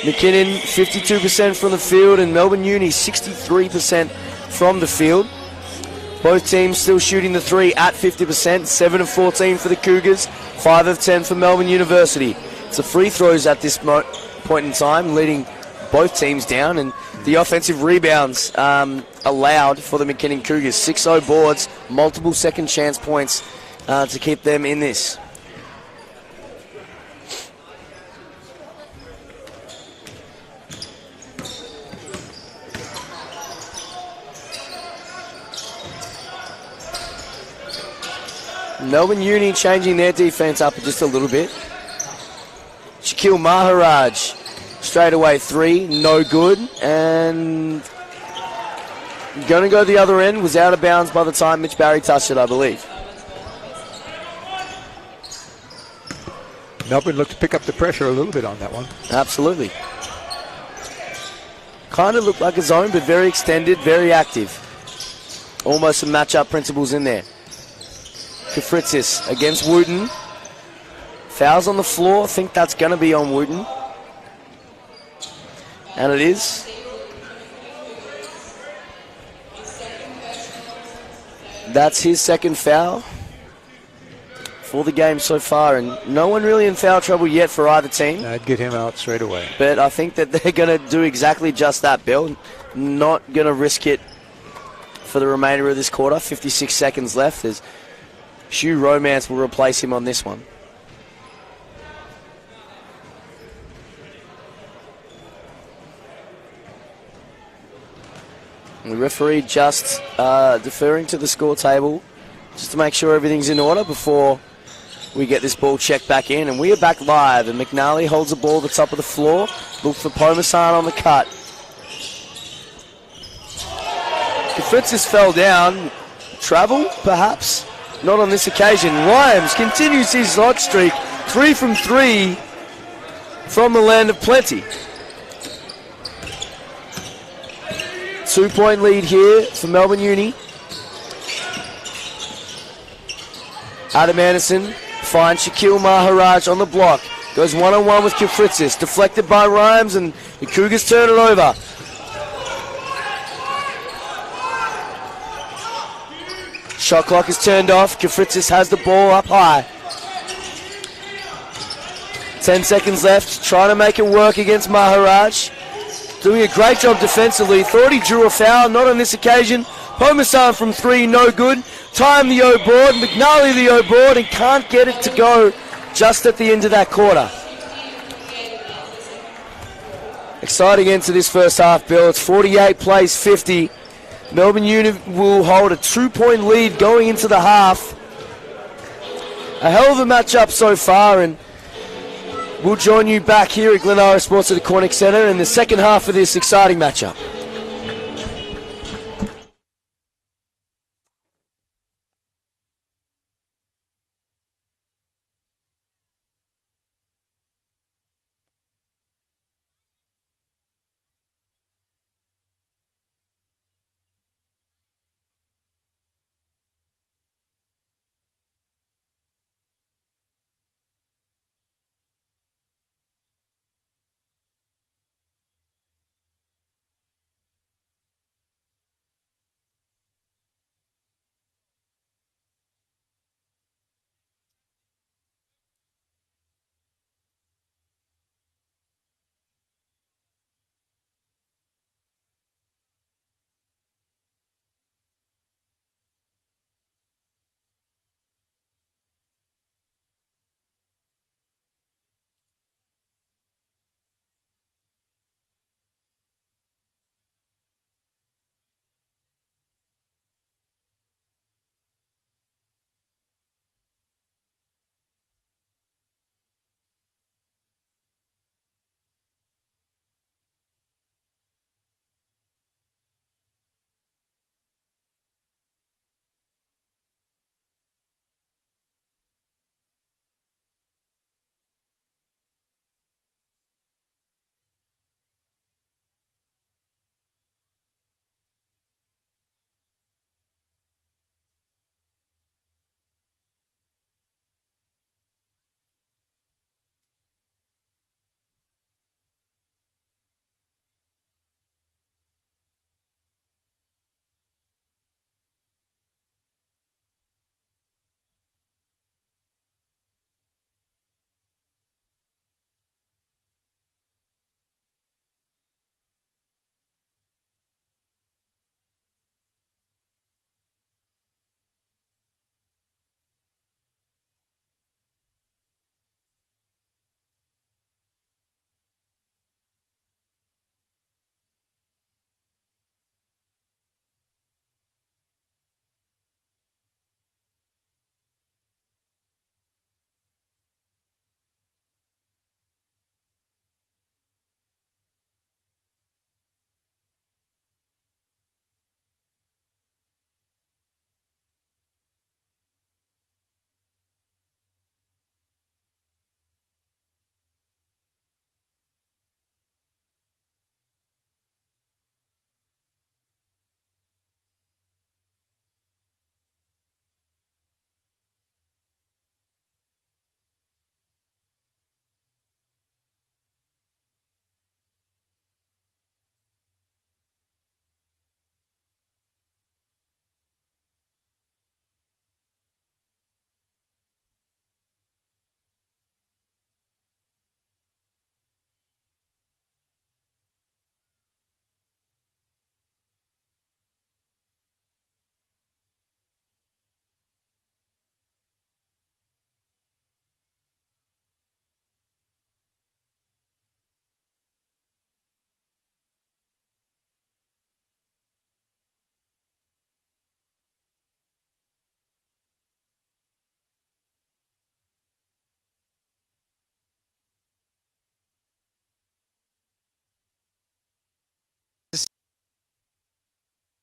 McKinnon 52% from the field, and Melbourne Uni 63% from the field. Both teams still shooting the 3 at 50%. 7 of 14 for the Cougars, 5 of 10 for Melbourne University. It's the free throws at this point in time, leading both teams down, and the offensive rebounds allowed for the McKinnon Cougars. 6-0 boards, multiple second chance points to keep them in this. Melbourne Uni changing their defense up just a little bit. Shaquille Maharaj, straight away 3, no good. And going to go the other end, was out of bounds by the time Mitch Barry touched it, I believe. Melbourne looked to pick up the pressure a little bit on that one. Absolutely. Kind of looked like a zone, but very extended, very active. Almost some matchup principles in there. Kafritzis against Wooten. Fouls on the floor. I think that's going to be on Wooten. And it is. That's his second foul for the game so far. And no one really in foul trouble yet for either team. I'd get him out straight away. But I think that they're going to do exactly just that, Bill. Not going to risk it for the remainder of this quarter. 56 seconds left. There's Hugh Romance will replace him on this one. And the referee just deferring to the score table just to make sure everything's in order before we get this ball checked back in. And we are back live, and McNally holds the ball at the top of the floor. Look for Pomasan on the cut. Kafritzis fell down. Travel, perhaps? Not on this occasion. Rhymes continues his hot streak. 3 from 3 from the land of plenty. 2-point lead here for Melbourne Uni. Adam Anderson finds Shaquille Maharaj on the block. Goes one-on-one with Kafritzis. Deflected by Rhymes, and the Cougars turn it over. Shot clock is turned off. Kafritzis has the ball up high. 10 seconds left, trying to make it work against Maharaj. Doing a great job defensively. Thought he drew a foul, not on this occasion. Pomasan from 3, no good. Time the O board, McNally the O board, and can't get it to go just at the end of that quarter. Exciting end to this first half, Bill. It's 48 plays 50. Melbourne Uni will hold a 2-point lead going into the half. A hell of a matchup so far, and we'll join you back here at Glenara Sports at the Cornick Centre in the second half of this exciting matchup.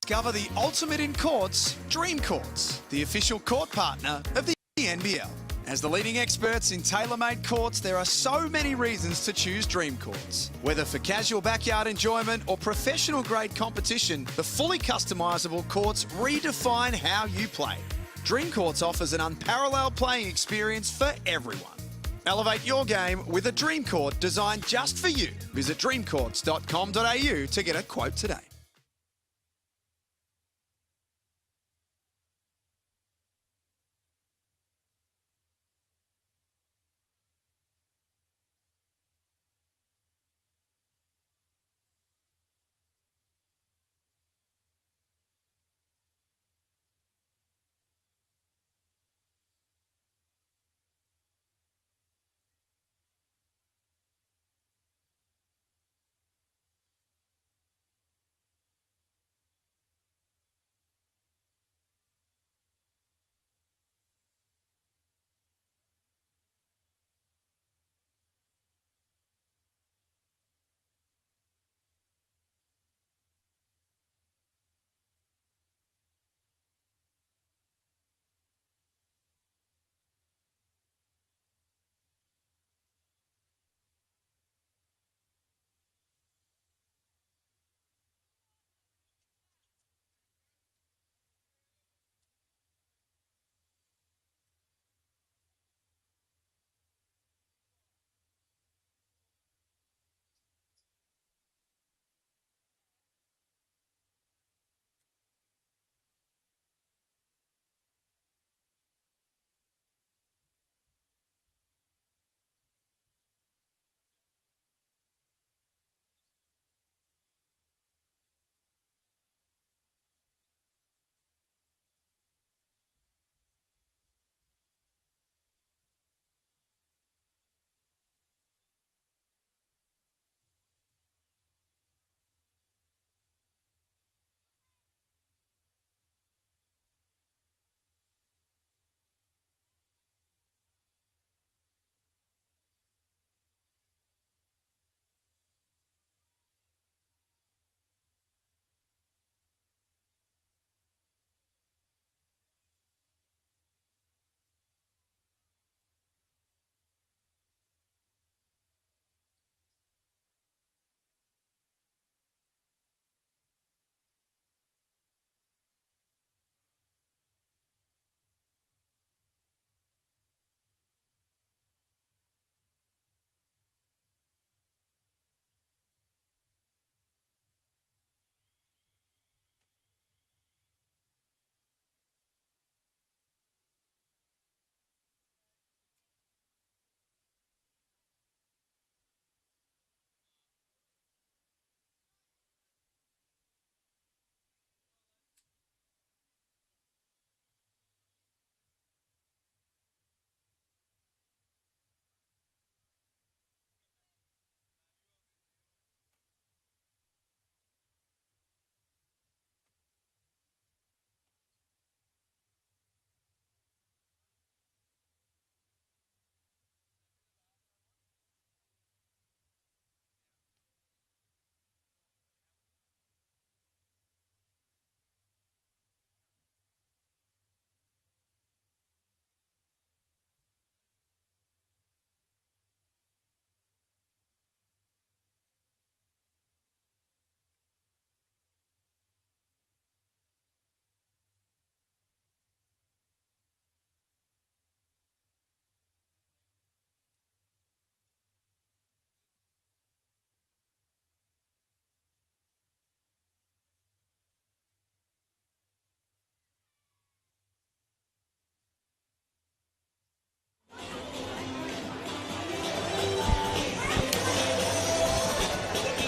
Discover the ultimate in courts, Dream Courts, the official court partner of the NBL. As the leading experts in tailor-made courts, there are so many reasons to choose Dream Courts. Whether for casual backyard enjoyment or professional-grade competition, the fully customisable courts redefine how you play. Dream Courts offers an unparalleled playing experience for everyone. Elevate your game with a Dream Court designed just for you. Visit dreamcourts.com.au to get a quote today.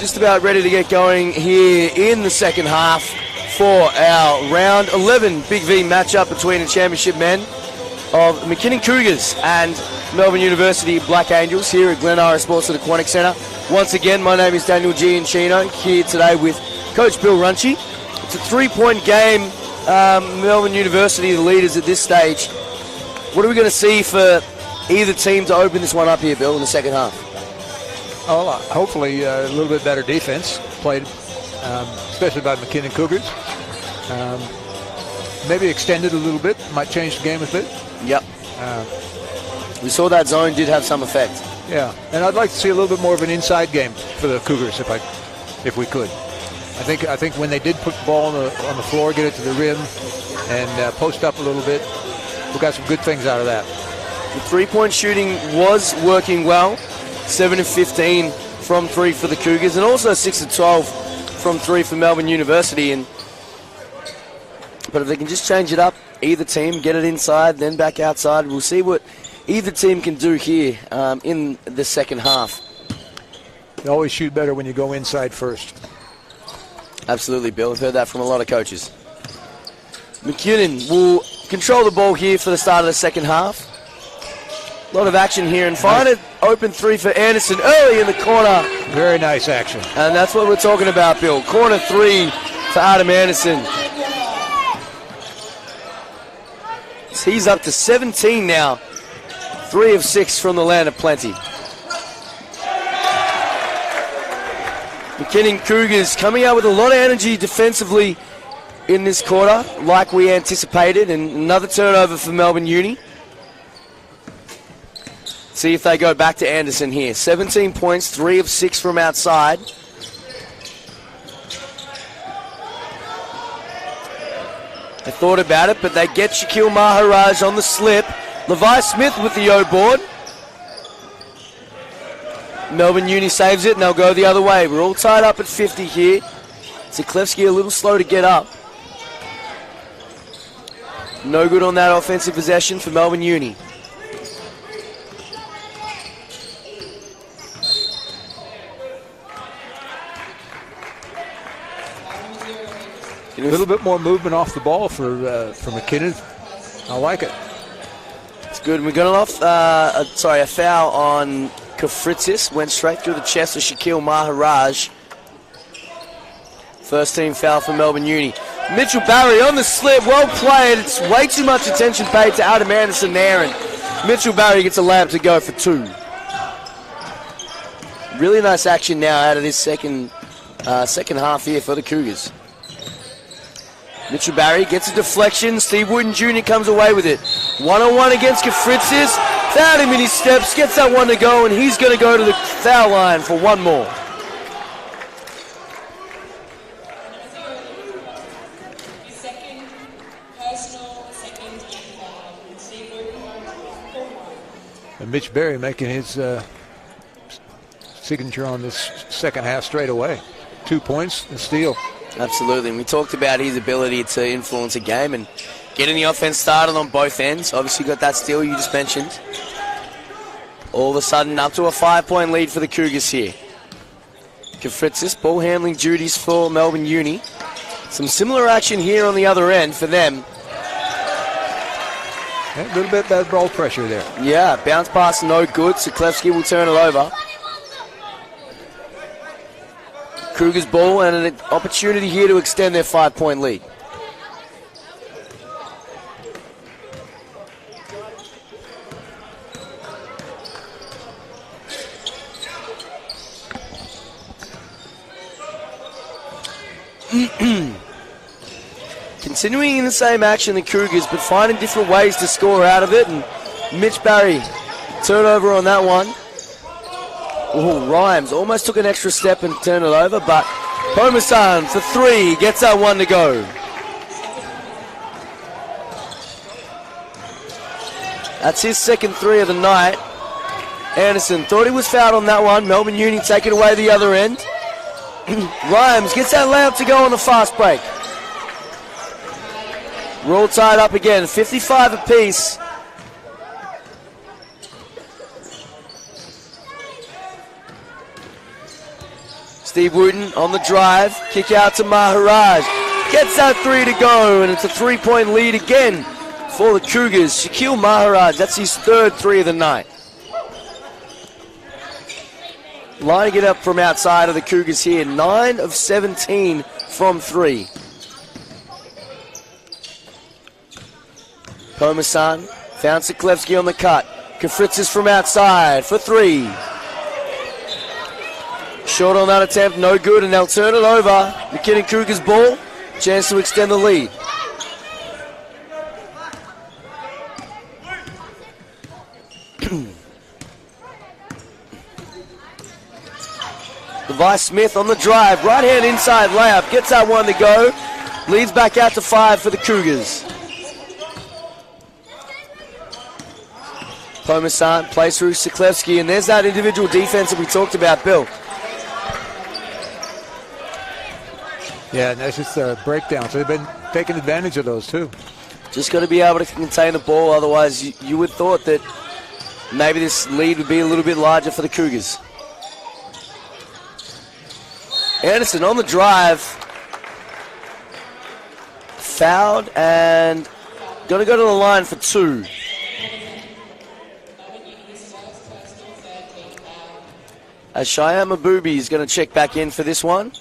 just about ready to get going here in the second half for our round 11 BigV matchup between the championship men of McKinnon Cougars and Melbourne University Black Angels here at Glenara Sports at Aquatic Centre. Once again, my name is Daniel Giancino here today with Coach Bill Runchie. It's a 3-point game. Melbourne University, the leaders at this stage. What are we going to see for either team to open this one up here, Bill, in the second half? Oh, hopefully a little bit better defense played, especially by McKinnon Cougars. Maybe extended a little bit, might change the game a bit. Yep. We saw that zone did have some effect. Yeah, and I'd like to see a little bit more of an inside game for the Cougars if we could. I think when they did put the ball on the floor, get it to the rim, and post up a little bit, we got some good things out of that. The three-point shooting was working well. 7 of 15 from 3 for the Cougars, and also 6 of 12 from 3 for Melbourne University. But if they can just change it up, either team, get it inside, then back outside, we'll see what either team can do here in the second half. You always shoot better when you go inside first. Absolutely, Bill. I've heard that from a lot of coaches. McKinnon will control the ball here for the start of the second half. A lot of action here, and find it open 3 for Anderson early in the corner. Very nice action. And that's what we're talking about, Bill. Corner 3 for Adam Anderson. He's up to 17 now. 3 of 6 from the land of plenty. McKinnon Cougars coming out with a lot of energy defensively in this quarter, like we anticipated, and another turnover for Melbourne Uni. See if they go back to Anderson here. 17 points, 3 of 6 from outside. They thought about it, but they get Shaquille Maharaj on the slip. Levi Smith with the O-board. Melbourne Uni saves it, and they'll go the other way. We're all tied up at 50 here. Ziklevsky a little slow to get up. No good on that offensive possession for Melbourne Uni. A little bit more movement off the ball for McKinnon. I like it. It's good. We got a foul on Kafritzis. Went straight through the chest of Shaquille Maharaj. First team foul for Melbourne Uni. Mitchell Barry on the slip. Well played. It's way too much attention paid to Adam Anderson there, and Mitchell Barry gets a layup to go for 2. Really nice action now out of this second half here for the Cougars. Mitchell Barry gets a deflection. Steve Wooden Jr. comes away with it. 1-on-1 against Kafritzis. Fouled him in his steps. Gets that one to go, and he's going to go to the foul line for one more. And Mitch Berry making his signature on this second half straight away. 2 points and steal. Absolutely, and we talked about his ability to influence a game and getting the offense started on both ends. Obviously got that steal you just mentioned. All of a sudden up to a 5-point lead for the Cougars here. Kafritzis, ball handling duties for Melbourne Uni. Some similar action here on the other end for them. Yeah, a little bit bad ball pressure there. Yeah, bounce pass no good. Ziklevsky will turn it over. Cougars ball and an opportunity here to extend their 5-point lead. Continuing in the same action, the Cougars, but finding different ways to score out of it. And Mitch Barry, turnover on that one. Oh, Rhymes almost took an extra step and turned it over, but Pomasan for 3, gets that one to go. That's his second 3 of the night. Anderson thought he was fouled on that one. Melbourne Uni take it away the other end. Rhymes gets that layup to go on the fast break. We're all tied up again, 55 apiece. Steve Wooten on the drive. Kick out to Maharaj. Gets that 3 to go, and it's a 3-point lead again for the Cougars. Shaquille Maharaj, that's his third 3 of the night. Lining it up from outside of the Cougars here. 9 of 17 from 3. Pomasan found Siklevsky on the cut. Kafritzis from outside for 3. Short on that attempt, no good, and they'll turn it over. McKinnon Cougars ball, chance to extend the lead. Levi Smith on the drive, right hand inside layup, gets that one to go. Leads back out to 5 for the Cougars. Pomasan plays through Siklevsky, and there's that individual defense that we talked about, Bill. Yeah, and that's just a breakdown. So they've been taking advantage of those too. Just got to be able to contain the ball, otherwise you would thought that maybe this lead would be a little bit larger for the Cougars. Anderson on the drive. Fouled and going to go to the line for 2. As Cheyenne Mabubi is going to check back in for this one.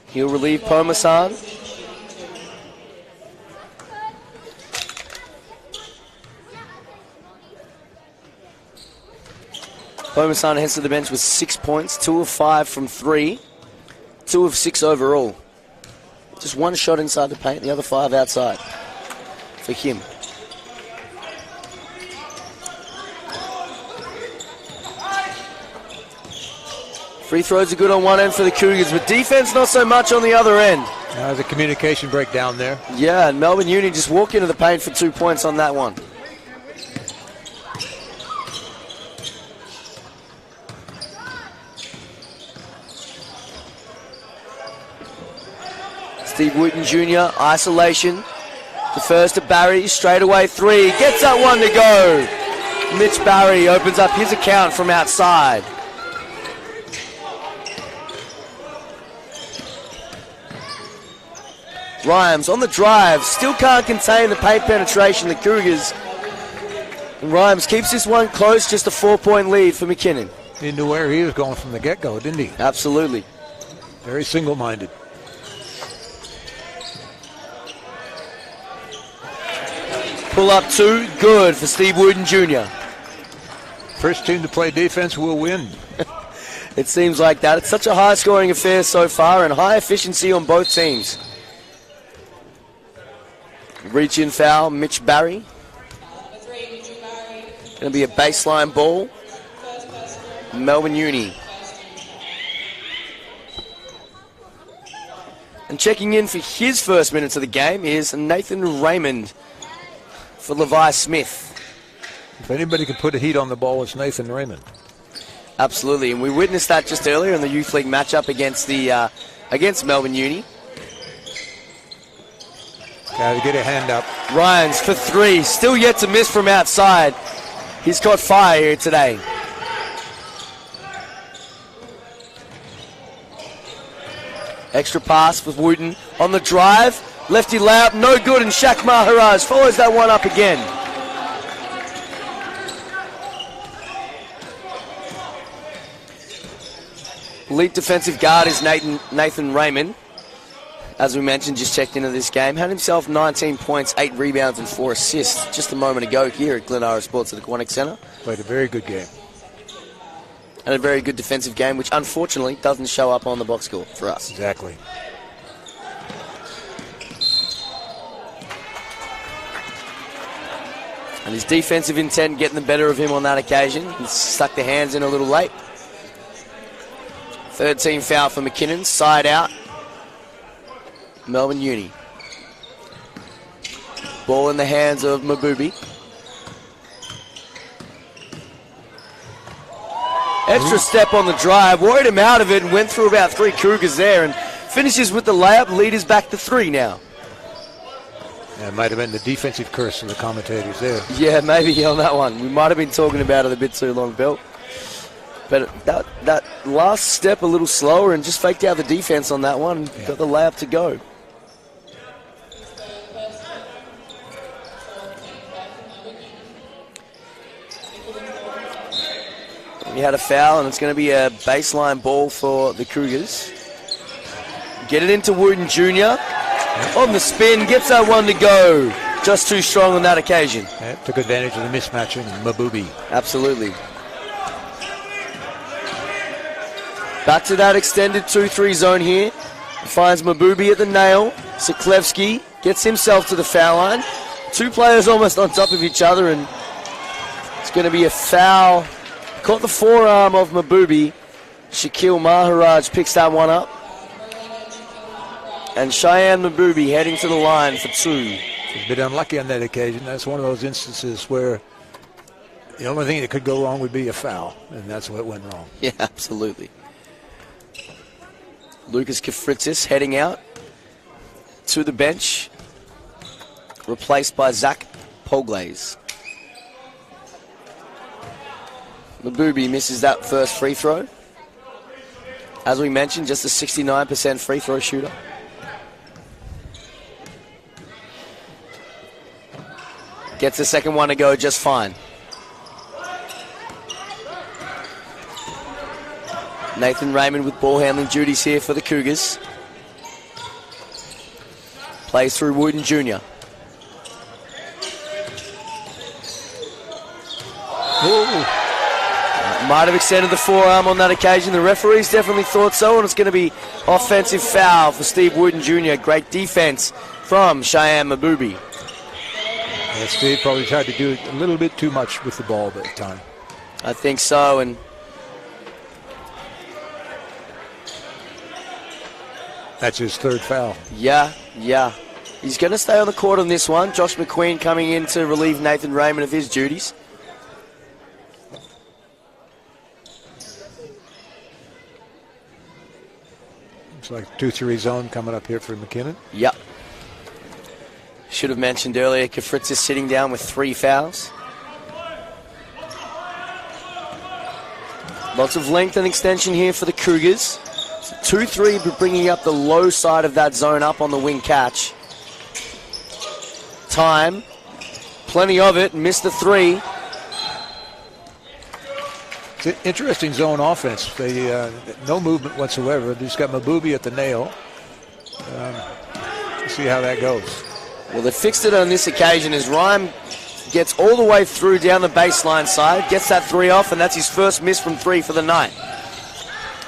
He'll relieve Pomasan. Pomasan heads to the bench with 6 points, 2 of 5 from 3, 2 of 6 overall. Just one shot inside the paint, the other 5 outside for him. Free throws are good on one end for the Cougars, but defense not so much on the other end. There's a communication breakdown there. Yeah, and Melbourne Uni just walk into the paint for 2 points on that one. Steve Wooten Jr., isolation. The first to Barry, straight away 3. Gets that one to go. Mitch Barry opens up his account from outside. Rhymes on the drive, still can't contain the paint penetration, the Cougars. And Rhymes keeps this one close, just a 4-point lead for McKinnon. He knew where he was going from the get-go, didn't he? Absolutely. Very single-minded. Pull up 2, good for Steve Wooten Jr. First team to play defense will win. It seems like that. It's such a high-scoring affair so far and high efficiency on both teams. Reach in foul, Mitch Barry. Going to be a baseline ball. Melbourne Uni. And checking in for his first minutes of the game is Nathan Raymond for Levi Smith. If anybody can put a heat on the ball, it's Nathan Raymond. Absolutely, and we witnessed that just earlier in the Youth League matchup against Melbourne Uni. Got to get a hand up. Ryans for 3, still yet to miss from outside. He's caught fire here today. Extra pass with Wooten on the drive. Lefty layup, no good, and Shaq Maharaj follows that one up again. Elite defensive guard is Nathan Raymond. As we mentioned, just checked into this game. Had himself 19 points, 8 rebounds, and 4 assists just a moment ago here at Glenara Sports at the Quantick Centre. Played a very good game. And a very good defensive game, which unfortunately doesn't show up on the box score for us. Exactly. And his defensive intent getting the better of him on that occasion. He stuck the hands in a little late. Third team foul for McKinnon, side out. Melbourne Uni. Ball in the hands of Mabubi. Extra step on the drive, worried him out of it and went through about 3 Cougars there and finishes with the layup, leaders back to 3 now. Yeah, it might have been the defensive curse of the commentators there. Yeah, maybe on that one. We might have been talking about it a bit too long, Bill. But that last step a little slower and just faked out the defense on that one. Yeah. Got the layup to go. We had a foul, and it's going to be a baseline ball for the Cougars. Get it into Wooten Jr. On the spin, gets that one to go. Just too strong on that occasion. Yeah, took advantage of the mismatching. Mabubi. Absolutely. Back to that extended 2-3 zone here. Finds Mabubi at the nail. Siklevsky gets himself to the foul line. Two players almost on top of each other, and it's going to be a foul. Caught the forearm of Mabubi. Shaquille Maharaj picks that one up. And Cheyenne Mabubi heading to the line for two. A bit unlucky on that occasion. That's one of those instances where the only thing that could go wrong would be a foul, and that's what went wrong. Yeah, absolutely. Lucas Kafritzis heading out to the bench, replaced by Zach Poglaze. Mabubi misses that first free throw. As we mentioned, just a 69% free throw shooter. Gets the second one to go just fine. Nathan Raymond with ball handling duties here for the Cougars. Plays through Wooten Jr. Ooh. Might have extended the forearm on that occasion. The referees definitely thought so, and it's going to be offensive foul for Steve Wooten Jr. Great defense from Cheyenne Mabubi. Yeah, Steve probably tried to do a little bit too much with the ball at the time. I think so, and That's his third foul. yeah. He's going to stay on the court on this one. Josh McQueen coming in to relieve Nathan Raymond of his duties. Looks like 2-3 zone coming up here for McKinnon. Yep. Should have mentioned earlier, Kafritz is sitting down with 3 fouls. Lots of length and extension here for the Cougars. 2-3, but bringing up the low side of that zone up on the wing catch. Time. Plenty of it. Missed the 3. It's an interesting zone offense. They no movement whatsoever. They just got Mabubi at the nail. See how that goes. Well, they fixed it on this occasion as Rhyme gets all the way through down the baseline side, gets that 3 off, and that's his first miss from 3 for the night.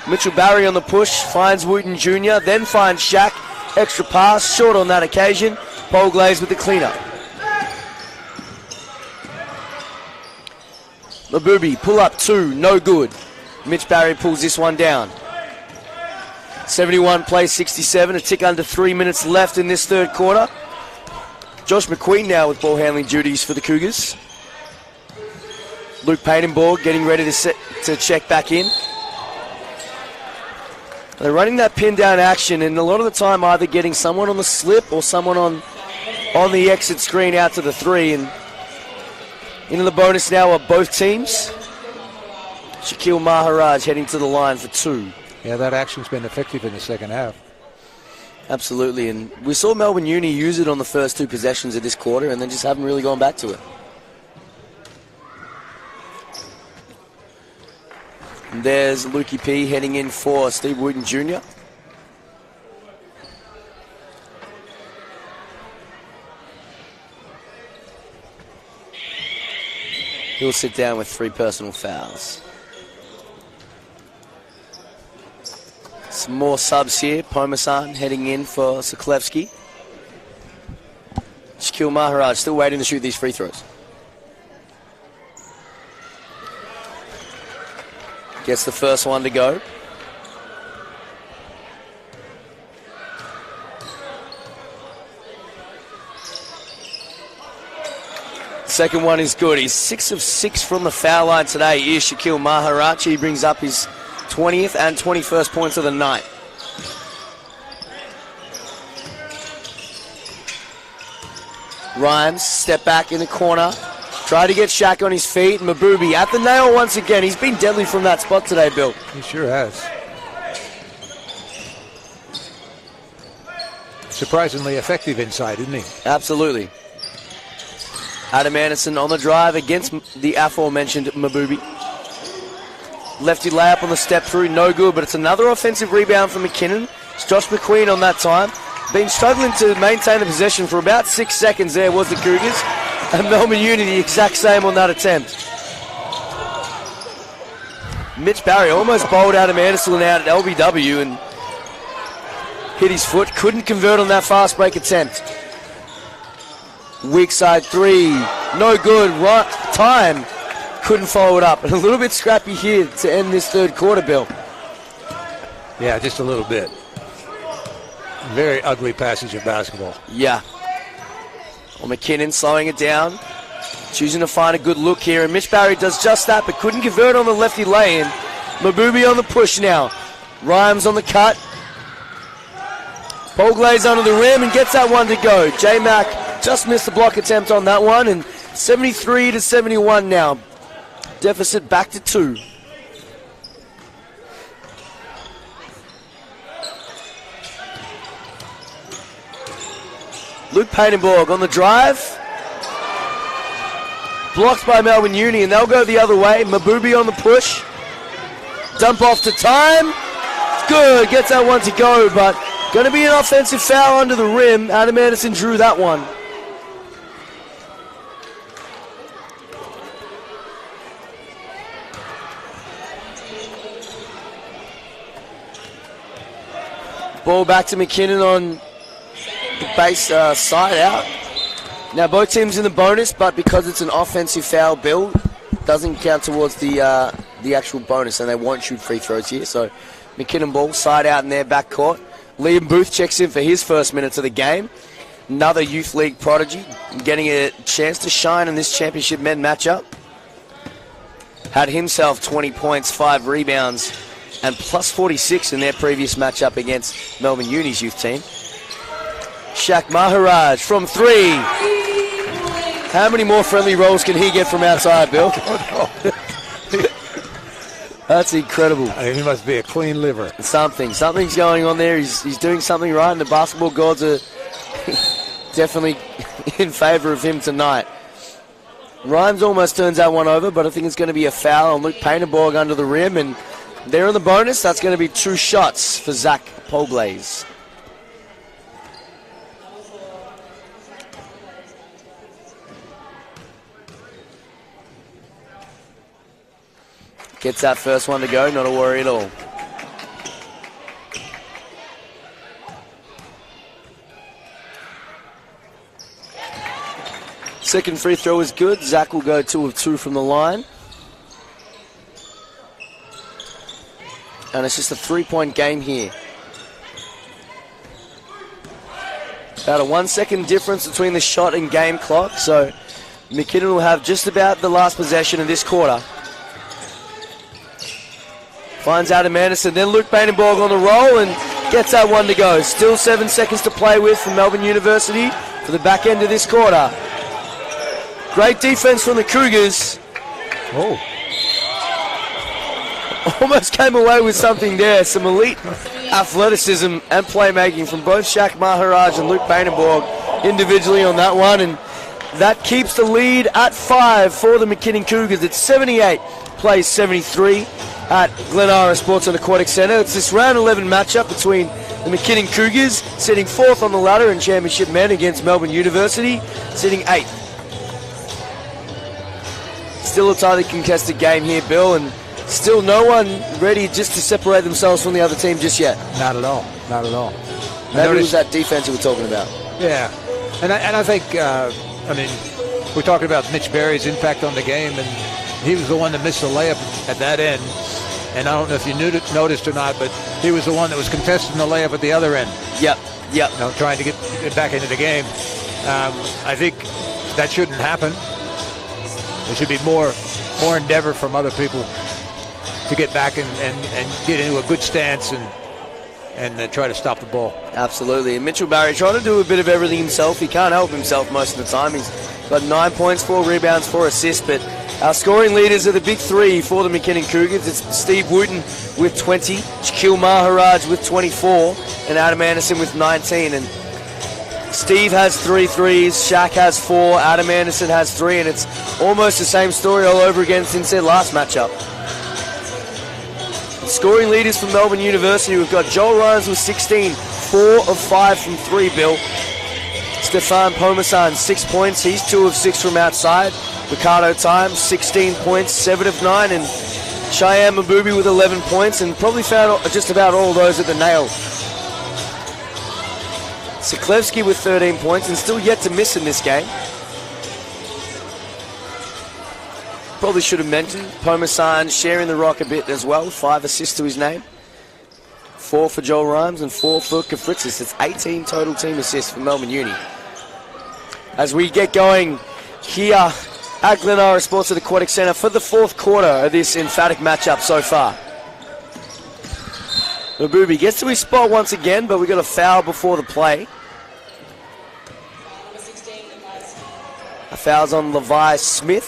Mitchell Barry on the push, finds Wooten Jr., then finds Shaq. Extra pass, short on that occasion. Paul Glaze with the cleanup. Mabubi, pull up 2, no good. Mitch Barry pulls this one down. 71 plays 67, a tick under 3 minutes left in this third quarter. Josh McQueen now with ball handling duties for the Cougars. Luke Padenborg getting ready to check back in. They're running that pin down action, and a lot of the time either getting someone on the slip or someone on the exit screen out to the 3. And into the bonus now of both teams. Shaquille Maharaj heading to the line for 2. Yeah, that action's been effective in the second half. Absolutely, and we saw Melbourne Uni use it on the first 2 possessions of this quarter and then just haven't really gone back to it. And there's Lukey P heading in for Steve Wooten Jr. He'll sit down with 3 personal fouls. Some more subs here. Pomasan heading in for Siklevsky. Shaquille Maharaj still waiting to shoot these free throws. Gets the first one to go. Second one is good. He's 6 of 6 from the foul line today. Is Shaquille Maharaj. He brings up his 20th and 21st points of the night. Rhymes, step back in the corner. Try to get Shaq on his feet. Mabubi at the nail once again. He's been deadly from that spot today, Bill. He sure has. Surprisingly effective inside, isn't he? Absolutely. Adam Anderson on the drive against the aforementioned Mabubi. Lefty layup on the step through, no good, but it's another offensive rebound from McKinnon. It's Josh McQueen on that time. Been struggling to maintain the possession for about 6 seconds there was the Cougars. And Melbourne Uni the exact same on that attempt. Mitch Barry almost bowled Adam Anderson out at LBW and hit his foot. Couldn't convert on that fast break attempt. Weak side three, no good. Right time, couldn't follow it up. And a little bit scrappy here to end this third quarter, Bill. Yeah, just a little bit. Very ugly passage of basketball. Yeah. Well, McKinnon slowing it down, choosing to find a good look here. And Mitch Barry does just that, but couldn't convert on the lefty lay-in. Mabubi on the push now. Rhymes on the cut. Paul Glaze under the rim and gets that one to go. J-Mac just missed the block attempt on that one, and 73-71 now. Deficit back to 2. Luke Painenborg on the drive. Blocked by Melbourne Uni, and they'll go the other way. Mabubi on the push. Dump off to time. Good, gets that one to go, but going to be an offensive foul under the rim. Adam Anderson drew that one. Ball back to McKinnon on the base side out. Now both teams in the bonus, but because it's an offensive foul, Bill, doesn't count towards the actual bonus, and they won't shoot free throws here. So McKinnon ball side out in their backcourt. Liam Booth checks in for his first minutes of the game. Another youth league prodigy, getting a chance to shine in this championship men matchup. Had himself 20 points, 5 rebounds, and plus 46 in their previous matchup against Melbourne Uni's youth team. Shaq Maharaj from 3. How many more friendly rolls can he get from outside, Bill? That's incredible. He must be a clean liver. Something's going on there. He's doing something right, and the basketball gods are definitely in favour of him tonight. Rhymes almost turns that one over, but I think it's going to be a foul on Luke Painenborg under the rim, and there in the bonus, that's going to be 2 shots for Zach Polglaze. Gets that first one to go, not a worry at all. Second free throw is good. Zach will go 2 of 2 from the line. And it's just a 3-point game here. About a 1 second difference between the shot and game clock, so McKinnon will have just about the last possession of this quarter. Finds Adam Anderson, then Luke Painenborg on the roll and gets that one to go. Still 7 seconds to play with for Melbourne University for the back end of this quarter. Great defense from the Cougars. Oh. Almost came away with something there. Some elite athleticism and playmaking from both Shaq Maharaj and Luke Painenborg individually on that one. And that keeps the lead at 5 for the McKinnon Cougars. It's 78 plays 73 at Glenara Sports and Aquatic Centre. It's this round 11 matchup between the McKinnon Cougars, sitting 4th on the ladder in championship men against Melbourne University, sitting 8th. Still a tightly contested game here, Bill, and still no one ready just to separate themselves from the other team just yet. Not at all. Not at all. Maybe it was that defense we were talking about. Yeah. And I think, we're talking about Mitch Barry's impact on the game, and he was the one that missed the layup at that end. And I don't know if you noticed or not, but he was the one that was contesting the layup at the other end. Yep. Trying to get back into the game. I think that shouldn't happen. There should be more endeavor from other people to get back and get into a good stance and try to stop the ball. Absolutely. And Mitchell Barry trying to do a bit of everything himself. He can't help himself most of the time. He's Got 9 points, 4 rebounds, 4 assists. But our scoring leaders are the big three for the McKinnon Cougars. It's Steve Wooten with 20, Shaquille Maharaj with 24, and Adam Anderson with 19. And Steve has 3 threes, Shaq has 4, Adam Anderson has 3, and it's almost the same story all over again since their last matchup. Scoring leaders from Melbourne University, we've got Joel Rhymes with 16, 4 of 5 from 3, Bill. Stefan Pomasan, 6 points, he's 2 of 6 from outside. Ricardo Time, 16 points, 7 of 9, and Cheyenne Mabubi with 11 points, and probably found just about all those at the nail. Siklevsky with 13 points and still yet to miss in this game. Probably should have mentioned Pomasan sharing the rock a bit as well. 5 assists to his name. 4 for Joel Rhymes and 4 for Kafritzis. It's 18 total team assists for Melbourne Uni. As we get going here at Glenara Sports at Aquatic Centre for the 4th quarter of this emphatic matchup so far. Mabubi gets to his spot once again, but we got a foul before the play. A foul's on Levi Smith.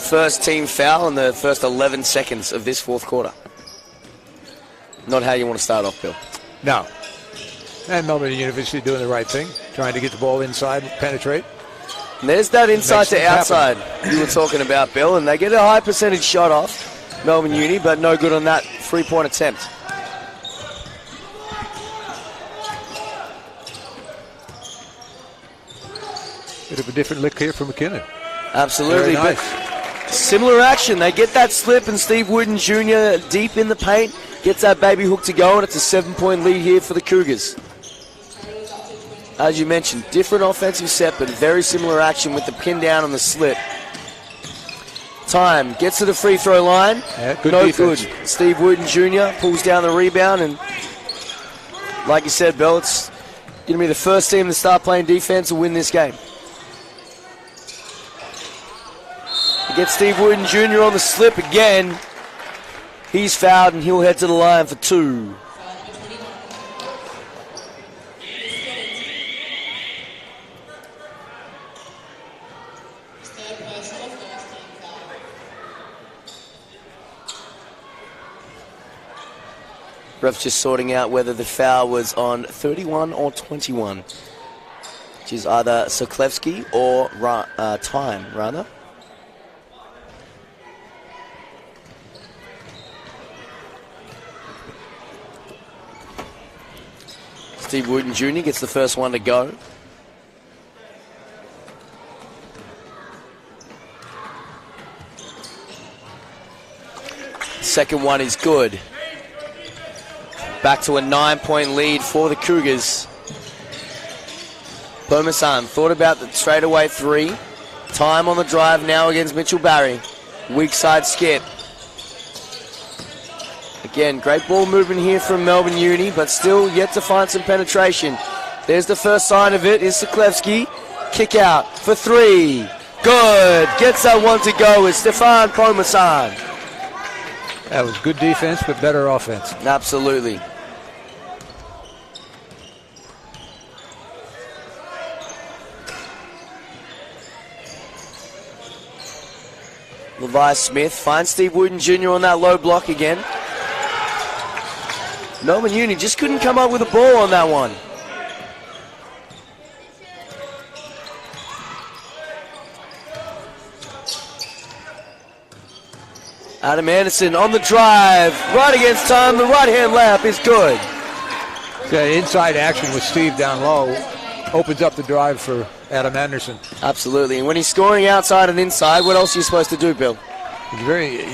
First team foul in the first 11 seconds of this 4th quarter. Not how you want to start off, Bill. No. And Melbourne University doing the right thing, trying to get the ball inside, penetrate. And there's that inside to outside you were talking about, Bill, and they get a high percentage shot off, Melbourne Uni, but no good on that 3-point attempt. Bit of a different look here for McKinnon. Absolutely. Very nice. But similar action. They get that slip, and Steve Wooden Jr. deep in the paint gets that baby hook to go, and it's a 7-point lead here for the Cougars. As you mentioned, different offensive set, but very similar action with the pin down on the slip. Time gets to the free throw line. Yeah, good no defense. good. Steve Wooden Jr. pulls down the rebound, and like you said, Bill, it's going to be the first team to start playing defense to win this game. Gets Steve Wooden Jr. on the slip again. He's fouled and he'll head to the line for 2. Ref's just sorting out whether the foul was on 31 or 21, which is either Soklevsky or Time, rather. Steve Wooden Jr. gets the first one to go. Second one is good. Back to a 9-point lead for the Cougars. Pomasan thought about the straightaway 3. Time on the drive now against Mitchell Barry. Weak side skip. Again, great ball movement here from Melbourne Uni, but still yet to find some penetration. There's the first sign of it, is Siklevsky. Kick out for 3. Good. Gets that one to go with Stefan Pomasan. That was good defense, but better offense. Absolutely. Levi Smith finds Steve Wooden Jr. on that low block again. Melbourne Uni just couldn't come up with a ball on that one. Adam Anderson on the drive, right against Time. The right-hand layup is good. Okay, inside action with Steve down low opens up the drive for Adam Anderson. Absolutely, and when he's scoring outside and inside, what else are you supposed to do, Bill? He's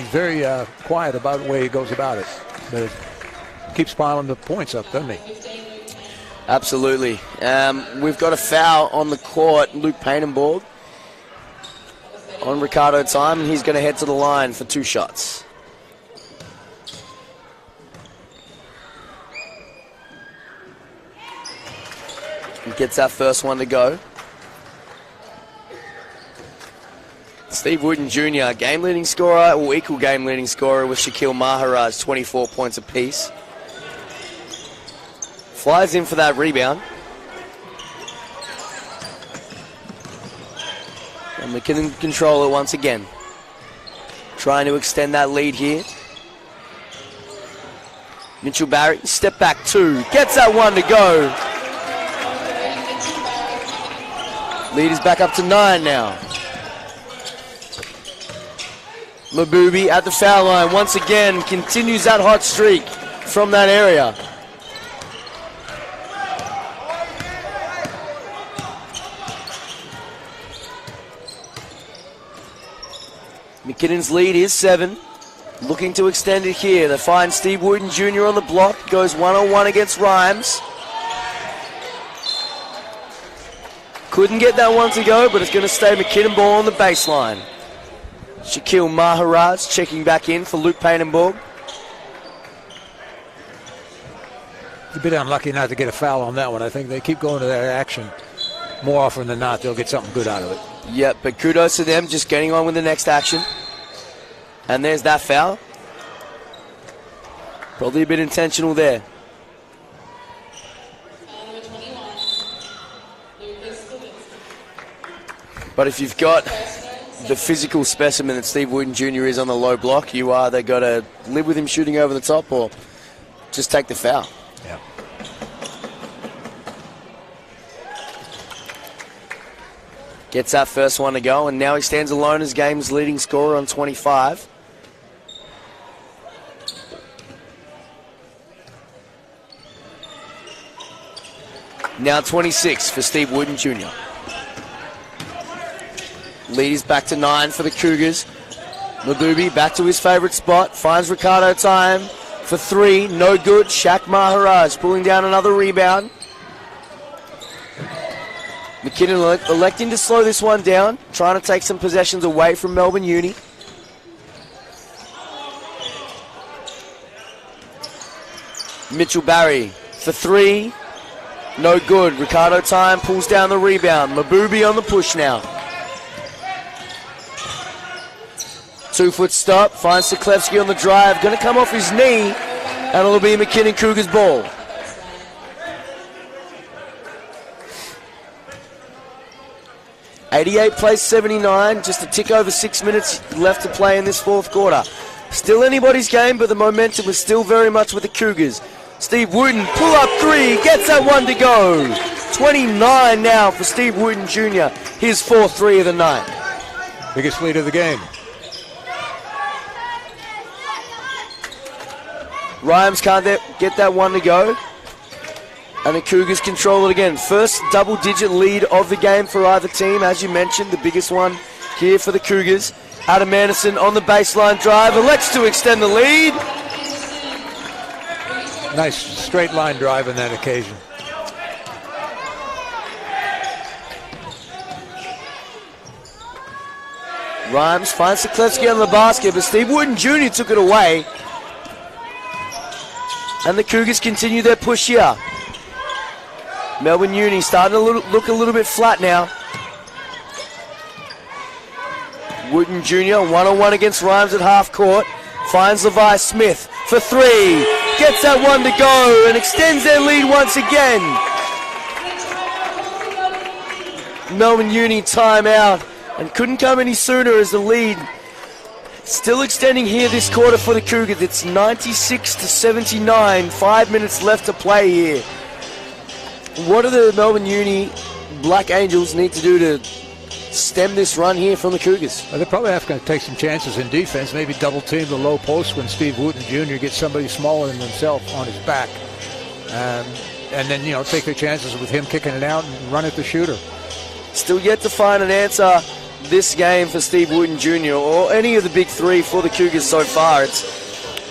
very quiet about the way he goes about it, but it keeps piling the points up, doesn't he? Absolutely. We've got a foul on the court. Luke Painenborg on Ricardo Time, and he's going to head to the line for 2 shots. He gets that first one to go. Steve Wooden Jr., game-leading scorer, or equal game-leading scorer with Shaquille Maharaj, 24 points apiece. Flies in for that rebound. And McKinnon can control it once again. Trying to extend that lead here. Mitchell Barry, step back 2. Gets that 1 to go. Lead is back up to 9 now. Mabubi at the foul line once again, continues that hot streak from that area. McKinnon's lead is 7. Looking to extend it here. They find Steve Wooten Jr. on the block. Goes one-on-one against Rhymes. Couldn't get that one to go, but it's going to stay McKinnon ball on the baseline. Shaquille Maharaj checking back in for Luke Painenborg. A bit unlucky not to get a foul on that one. I think they keep going to that action more often than not. They'll get something good out of it. Yep, but kudos to them just getting on with the next action. And there's that foul. Probably a bit intentional there. But if you've got the physical specimen that Steve Wooten Jr. is on the low block, you either got to live with him shooting over the top or just take the foul. Yeah. Gets that first one to go, and now he stands alone as game's leading scorer on 25. Now 26 for Steve Wooten Jr. Lead is back to 9 for the Cougars. Mabubi back to his favourite spot. Finds Ricardo time for 3. No good. Shaq Maharaj pulling down another rebound. McKinnon electing to slow this one down. Trying to take some possessions away from Melbourne Uni. Mitchell Barry for 3. No good. Ricardo time pulls down the rebound. Mabubi on the push now. 2-foot stop. Finds Siklevsky on the drive. Going to come off his knee. And it'll be McKinnon Cougars ball. '88 plays 79. Just a tick over 6 minutes left to play in this fourth quarter. Still anybody's game, but the momentum is still very much with the Cougars. Steve Wooten, pull up 3, gets that one to go. 29 now for Steve Wooten Jr. His 4th 3 of the night. Biggest lead of the game. Rhymes can't get that one to go. And the Cougars control it again. First double-digit lead of the game for either team. As you mentioned, the biggest one here for the Cougars. Adam Anderson on the baseline drive. Elects to extend the lead. Nice straight line drive on that occasion. Rhymes finds Siklevsky on the basket, but Steve Wooten Jr. took it away. And the Cougars continue their push here. Melbourne Uni starting to look a little bit flat now. Wooten Jr. one-on-one against Rhymes at half court. Finds Levi Smith for 3. Gets that one to go and extends their lead once again. Melbourne Uni timeout and couldn't come any sooner as the lead still extending here this quarter for the Cougars. It's 96-79. 5 minutes left to play here. What do the Melbourne Uni Black Angels need to do to stem this run here from the Cougars? Well, they probably have to take some chances in defense, maybe double team the low post when Steve Wooten Jr. gets somebody smaller than himself on his back. And then, take their chances with him kicking it out and run at the shooter. Still yet to find an answer this game for Steve Wooten Jr. or any of the big 3 for the Cougars so far. It's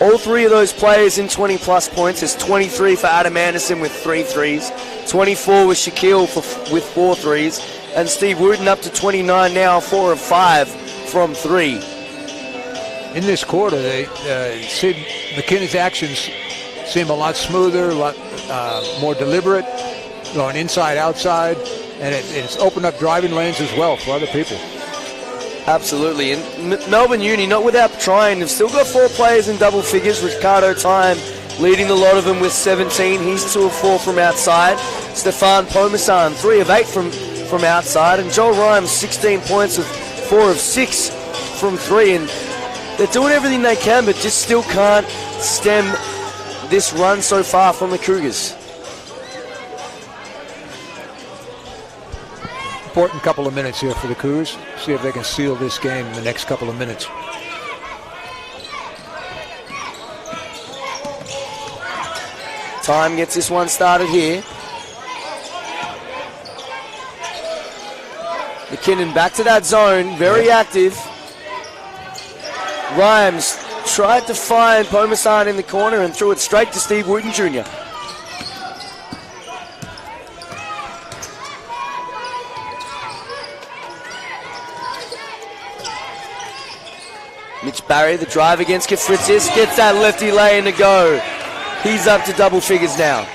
all 3 of those players in 20-plus points. It's 23 for Adam Anderson with 3 threes, 24 with Shaquille with 4 threes, and Steve Wooten up to 29 now, 4 of 5 from 3. In this quarter, Sid McKinnon's actions seem a lot smoother, a lot more deliberate, going inside, outside, and it's opened up driving lanes as well for other people. Absolutely, and Melbourne Uni, not without trying, they've still got 4 players in double figures. Ricardo Time leading the lot of them with 17. He's 2 of 4 from outside. Stefan Pomasan, 3 of 8 from outside. And Joel Rhymes, 16 points with 4 of 6 from 3, and they're doing everything they can, but just still can't stem this run so far from the Cougars. Important couple of minutes here for the Cougars. See if they can seal this game in the next couple of minutes. Time gets this one started here. McKinnon back to that zone, very active. Rhymes tried to find Pomasan in the corner and threw it straight to Steve Wooten Jr. Mitch Barry, the drive against Kafritzis, gets that lefty lane to go. He's up to double figures now.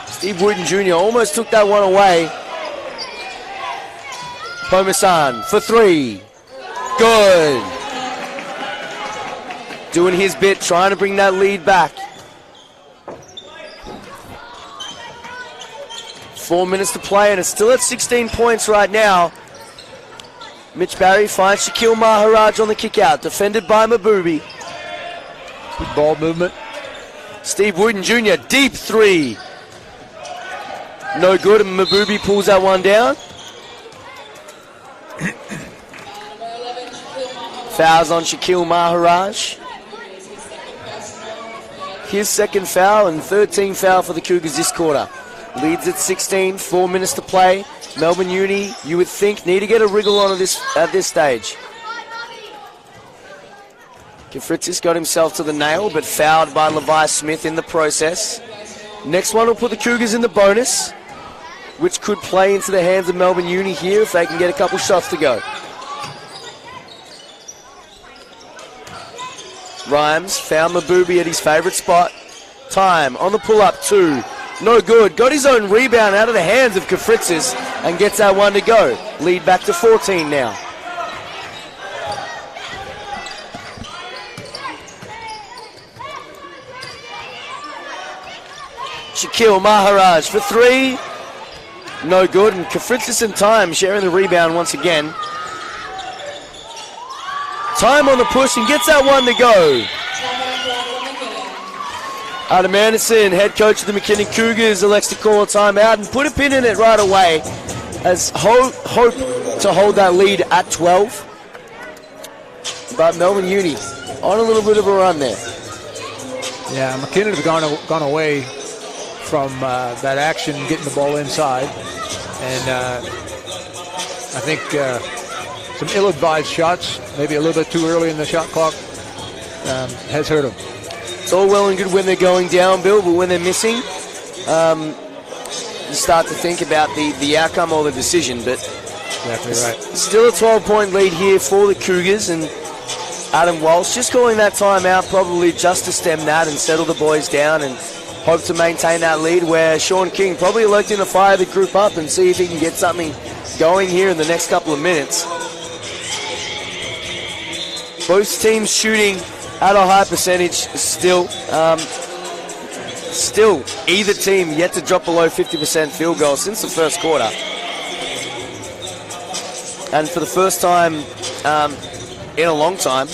Steve Wooten Jr. almost took that one away. Pomasan for 3. Good. Doing his bit, trying to bring that lead back. 4 minutes to play, and it's still at 16 points right now. Mitch Barry finds Shaquille Maharaj on the kick out, defended by Mabubi. Good ball movement. Steve Wooten Jr., deep 3. No good, and Mabubi pulls that one down. Fouls on Shaquille Maharaj. His second foul and 13th foul for the Cougars this quarter. Leads at 16, 4 minutes to play. Melbourne Uni, you would think, need to get a wriggle on at this stage. Kafritzis got himself to the nail, but fouled by Levi Smith in the process. Next one will put the Cougars in the bonus, which could play into the hands of Melbourne Uni here if they can get a couple shots to go. Rhymes found Mabubi at his favourite spot. Time on the pull-up, 2. No good. Got his own rebound out of the hands of Kafritzis and gets that one to go. Lead back to 14 now. Shaquille Maharaj for 3. No good. And Kafritzis and Time sharing the rebound once again. Time on the push and gets that one to go. Adam Anderson, head coach of the McKinnon Cougars, elects to call a timeout and put a pin in it right away as hope to hold that lead at 12. But Melbourne Uni on a little bit of a run there. Yeah, McKinnon has gone away from that action, getting the ball inside. And I think some ill-advised shots, maybe a little bit too early in the shot clock, has hurt him. It's all well and good when they're going down, Bill, but when they're missing, you start to think about the outcome or the decision. But exactly right. Still a 12-point lead here for the Cougars, and Adam Walsh just calling that timeout probably just to stem that and settle the boys down and hope to maintain that lead, where Sean King probably electing to fire the group up and see if he can get something going here in the next couple of minutes. Both teams shooting at a high percentage still. Still, either team yet to drop below 50% field goal since the first quarter. And for the first time in a long time,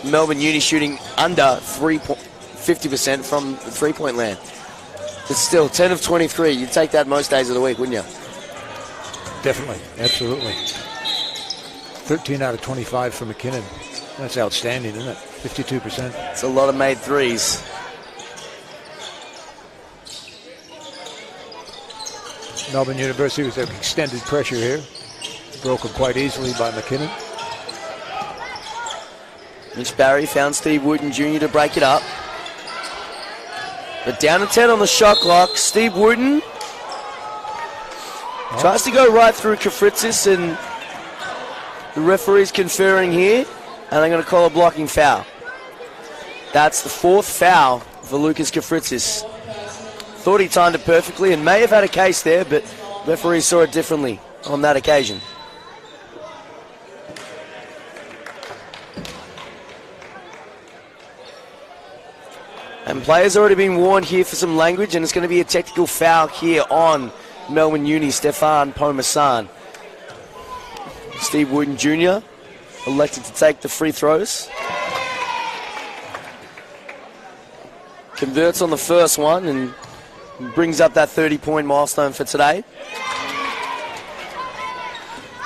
Melbourne Uni shooting under 50% from the three-point land. But still, 10 of 23. You'd take that most days of the week, wouldn't you? Definitely, absolutely. 13 out of 25 for McKinnon. That's outstanding, isn't it? 52%. It's a lot of made threes. Melbourne University was extended pressure here. Broken quite easily by McKinnon. Mitch Barry found Steve Wooten Jr. to break it up. But down to 10 on the shot clock. Steve Wooten tries to go right through Kafritzis, and the referee's conferring here, and they're going to call a blocking foul. That's the 4th foul for Lucas Kafritzis. Thought he timed it perfectly and may have had a case there, but referees saw it differently on that occasion. And players already been warned here for some language, and it's going to be a technical foul here on Melbourne Uni, Stefan Pomasan. Steve Wooten Jr. elected to take the free throws. Converts on the first one and brings up that 30-point milestone for today.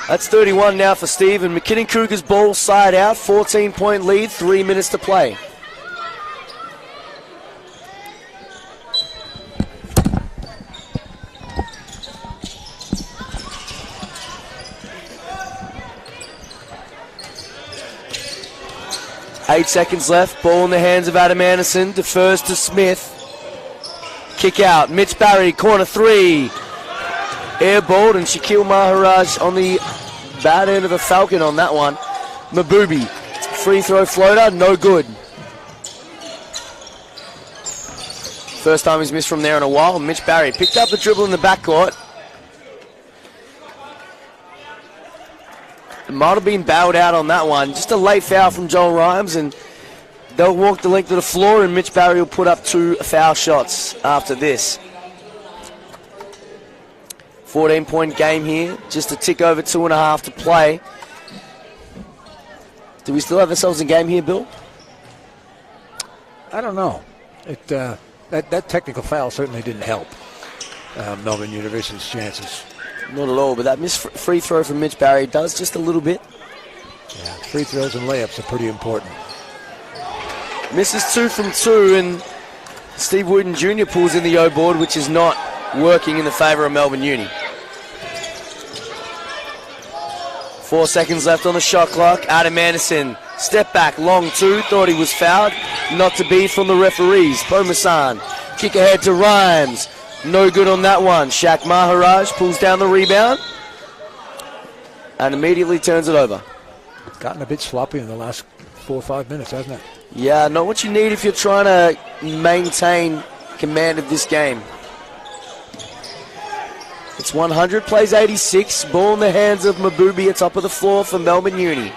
That's 31 now for Steve, and McKinnon Cougars ball side out, 14-point lead, 3 minutes to play. Eight seconds left, ball in the hands of Adam Anderson, defers to Smith. Kick out, Mitch Barry, corner three. Airballed, and Shaquille Maharaj on the bad end of the Falcon on that one. Mabubi, free throw floater, no good. First time he's missed from there in a while. Mitch Barry picked up the dribble in the backcourt. It might have been bailed out on that one. Just a late foul from Joel Rhymes, and they'll walk the length of the floor, and Mitch Barry will put up 2 foul shots after this. 14-point game here, just a tick over 2.5 to play. Do we still have ourselves a game here, Bill? I don't know. That technical foul certainly didn't help Melbourne University's chances. Not at all, but that missed free throw from Mitch Barry does just a little bit. Yeah, free throws and layups are pretty important. Misses 2 from 2, and Steve Wooten Jr. pulls in the O board, which is not working in the favour of Melbourne Uni. 4 seconds left on the shot clock. Adam Anderson, step back, long 2, thought he was fouled. Not to be from the referees. Pomasan, kick ahead to Rhymes. No good on that one. Shaq Maharaj pulls down the rebound and immediately turns it over. Gotten a bit sloppy in the last 4 or 5 minutes, hasn't it? Yeah, not what you need if you're trying to maintain command of this game. It's 100, plays 86. Ball in the hands of Mabubi at top of the floor for Melbourne Uni.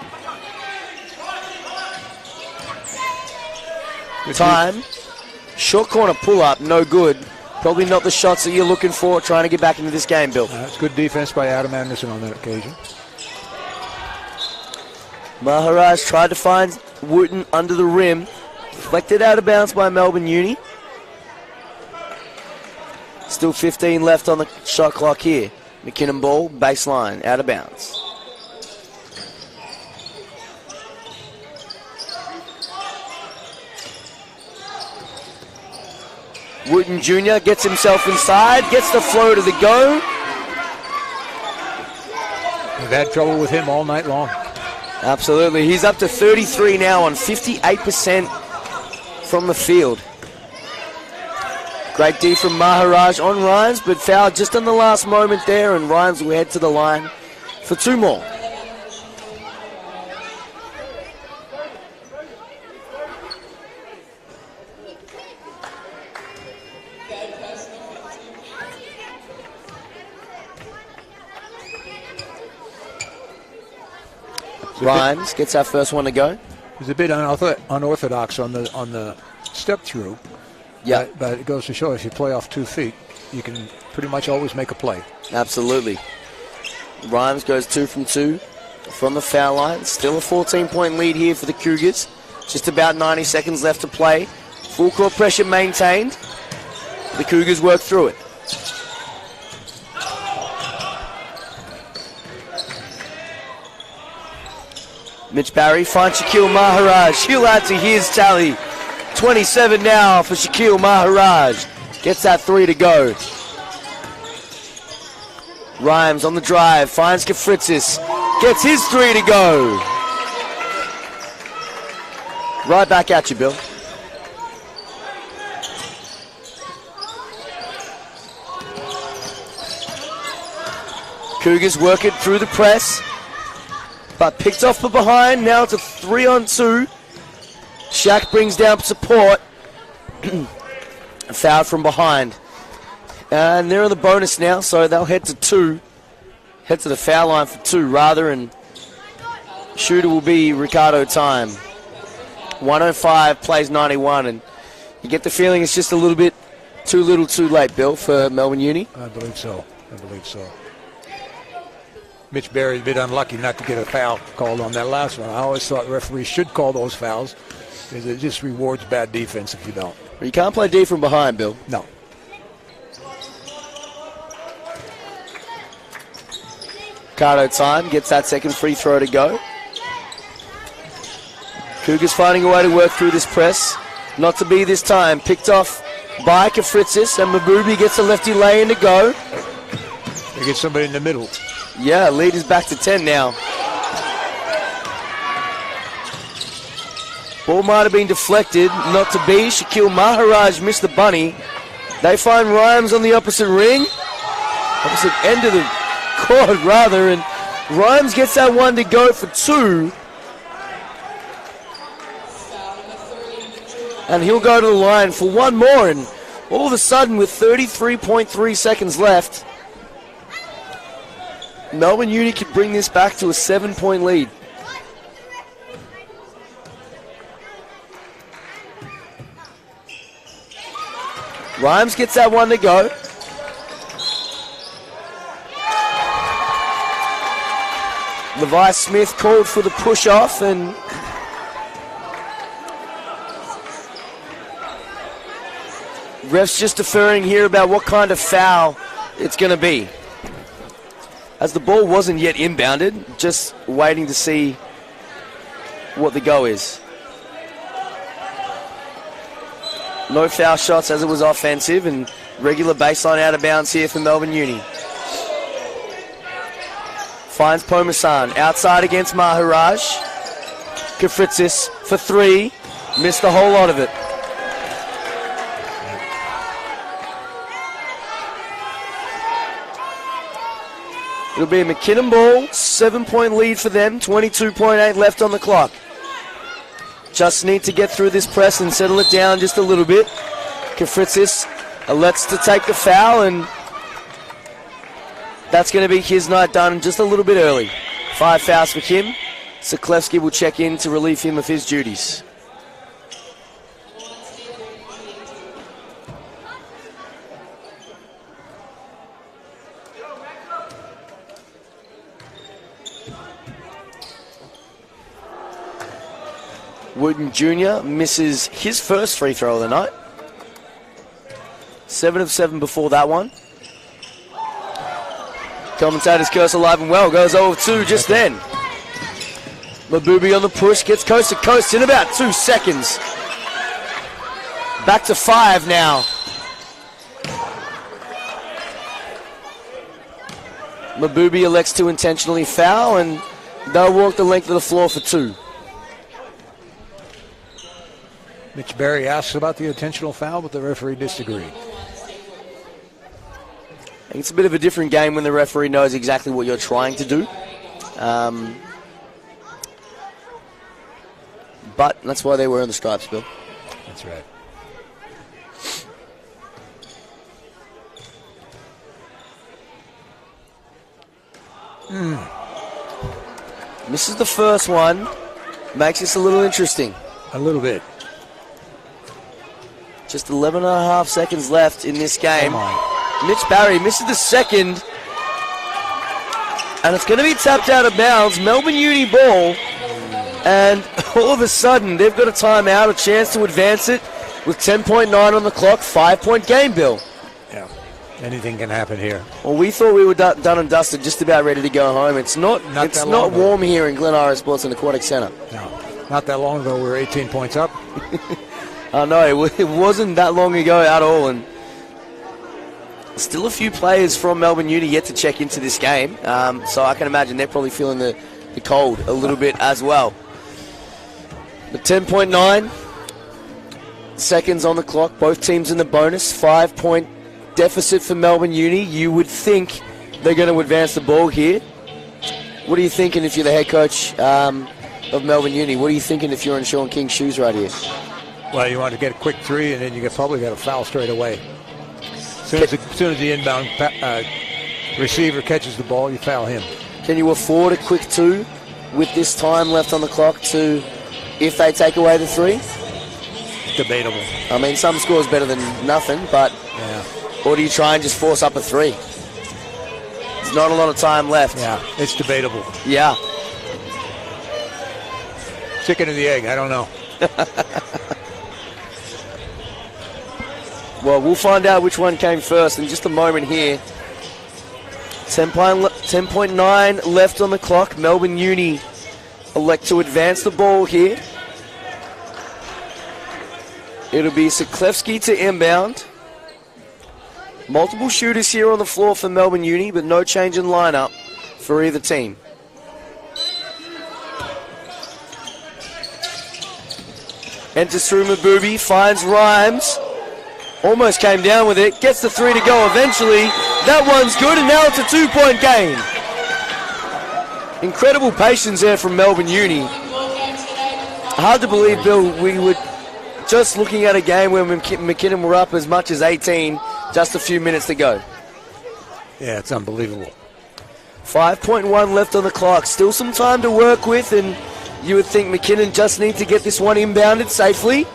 Time. Short corner pull-up, no good. Probably not the shots that you're looking for trying to get back into this game, Bill. It's good defense by Adam Anderson on that occasion. Maharaj tried to find Wooten under the rim. Deflected out of bounds by Melbourne Uni. Still 15 left on the shot clock here. McKinnon ball, baseline, out of bounds. Wooten Jr. gets himself inside, gets the flow to the go. We've had trouble with him all night long. Absolutely. He's up to 33 now on 58% from the field. Great D from Maharaj on Rhymes, but fouled just in the last moment there, and Rhymes will head to the line for 2 more. Rhymes gets our first one to go. He's a bit unorthodox on the step through. Yeah, but it goes to show if you play off 2 feet, you can pretty much always make a play. Absolutely. Rhymes goes 2 from 2 from the foul line. Still a 14-point lead here for the Cougars. Just about 90 seconds left to play. Full court pressure maintained. The Cougars work through it. Mitch Barry finds Shaquille Maharaj. He'll add to his tally. 27 now for Shaquille Maharaj. Gets that 3 to go. Rhymes on the drive. Finds Kafritzis. Gets his 3 to go. Right back at you, Bill. Cougars work it through the press. But picked off from behind. Now it's a 3-on-2. Shaq brings down support. Fouled from behind. And they're in the bonus now, so they'll head to 2. Head to the foul line for 2 rather, and shooter will be Ricardo Time. 105 plays 91, and you get the feeling it's just a little bit too little too late, Bill, for Melbourne Uni. I believe so. Mitch Berry's a bit unlucky not to get a foul called on that last one. I always thought referees should call those fouls because it just rewards bad defense if you don't. You can't play D from behind, Bill. No. Cardo time gets that second free throw to go. Cougars finding a way to work through this press. Not to be this time. Picked off by Kafritzis, and Mabubi gets a lefty lane to go. They get somebody in the middle. Yeah, lead is back to 10 now. Ball might have been deflected. Not to be. Shaquille Maharaj missed the bunny. They find Rhymes on the opposite ring. Opposite end of the court, rather. And Rhymes gets that one to go for 2. And he'll go to the line for one more. And all of a sudden, with 33.3 seconds left, Melbourne Uni could bring this back to a 7-point lead. Rhymes gets that one to go. Levi Smith called for the push-off, and refs just deferring here about what kind of foul it's going to be. As the ball wasn't yet inbounded, just waiting to see what the go is. No foul shots as it was offensive, and regular baseline out of bounds here for Melbourne Uni. Finds Pomasan outside against Maharaj. Kafritzis for 3. Missed a whole lot of it. It'll be a McKinnon ball, 7-point lead for them, 22.8 left on the clock. Just need to get through this press and settle it down just a little bit. Kafritzis elects to take the foul, and that's going to be his night done just a little bit early. 5 fouls for him. Siklevsky will check in to relieve him of his duties. Wooten Jr. misses his first free throw of the night. 7 of 7 before that one. Commentators curse alive and well. Goes 0 of 2 just then. Mabubi on the push. Gets coast to coast in about 2 seconds. Back to 5 now. Mabubi elects to intentionally foul, and they'll walk the length of the floor for 2. Mitch Berry asks about the intentional foul, but the referee disagreed. I think it's a bit of a different game when the referee knows exactly what you're trying to do. But that's why they were in the stripes, Bill. That's right. Misses the first one. Makes this a little interesting. A little bit. Just 11 and a half seconds left in this game. Mitch Barry misses the second. And it's going to be tapped out of bounds. Melbourne Uni ball. And all of a sudden, they've got a timeout, a chance to advance it with 10.9 on the clock. 5-point game, Bill. Yeah. Anything can happen here. Well, we thought we were done and dusted, just about ready to go home. It's not warm here in Glen Iris Sports and Aquatic Centre. No. Not that long ago, we were 18 points up. No, it wasn't that long ago at all, and still a few players from Melbourne Uni yet to check into this game, so I can imagine they're probably feeling the cold a little bit as well. The 10.9 seconds on the clock, both teams in the bonus, 5-point deficit for Melbourne Uni. You would think they're going to advance the ball here. What are you thinking if you're the head coach of Melbourne Uni? What are you thinking if you're in Sean King's shoes right here? Well, you want to get a quick 3, and then you probably got a foul straight away. As soon as the inbound receiver catches the ball, you foul him. Can you afford a quick 2 with this time left on the clock to, if they take away the 3? Debatable. I mean, some scores better than nothing, but yeah. Or do you try and just force up a 3? not a lot of time left. Yeah, it's debatable. Yeah. Chicken or the egg, I don't know. Well, we'll find out which one came first in just a moment here. 10.9 left on the clock. Melbourne Uni elect to advance the ball here. It'll be Siklevsky to inbound. Multiple shooters here on the floor for Melbourne Uni, but no change in lineup for either team. Enters through Mabubi, finds Rhymes. Almost came down with it, gets the three to go eventually. That one's good, and now it's a 2-point game. Incredible patience there from Melbourne Uni. Hard to believe, Bill, we were just looking at a game where McKinnon were up as much as 18, just a few minutes to go. Yeah, it's unbelievable. 5.1 left on the clock. Still some time to work with, and you would think McKinnon just need to get this one inbounded safely.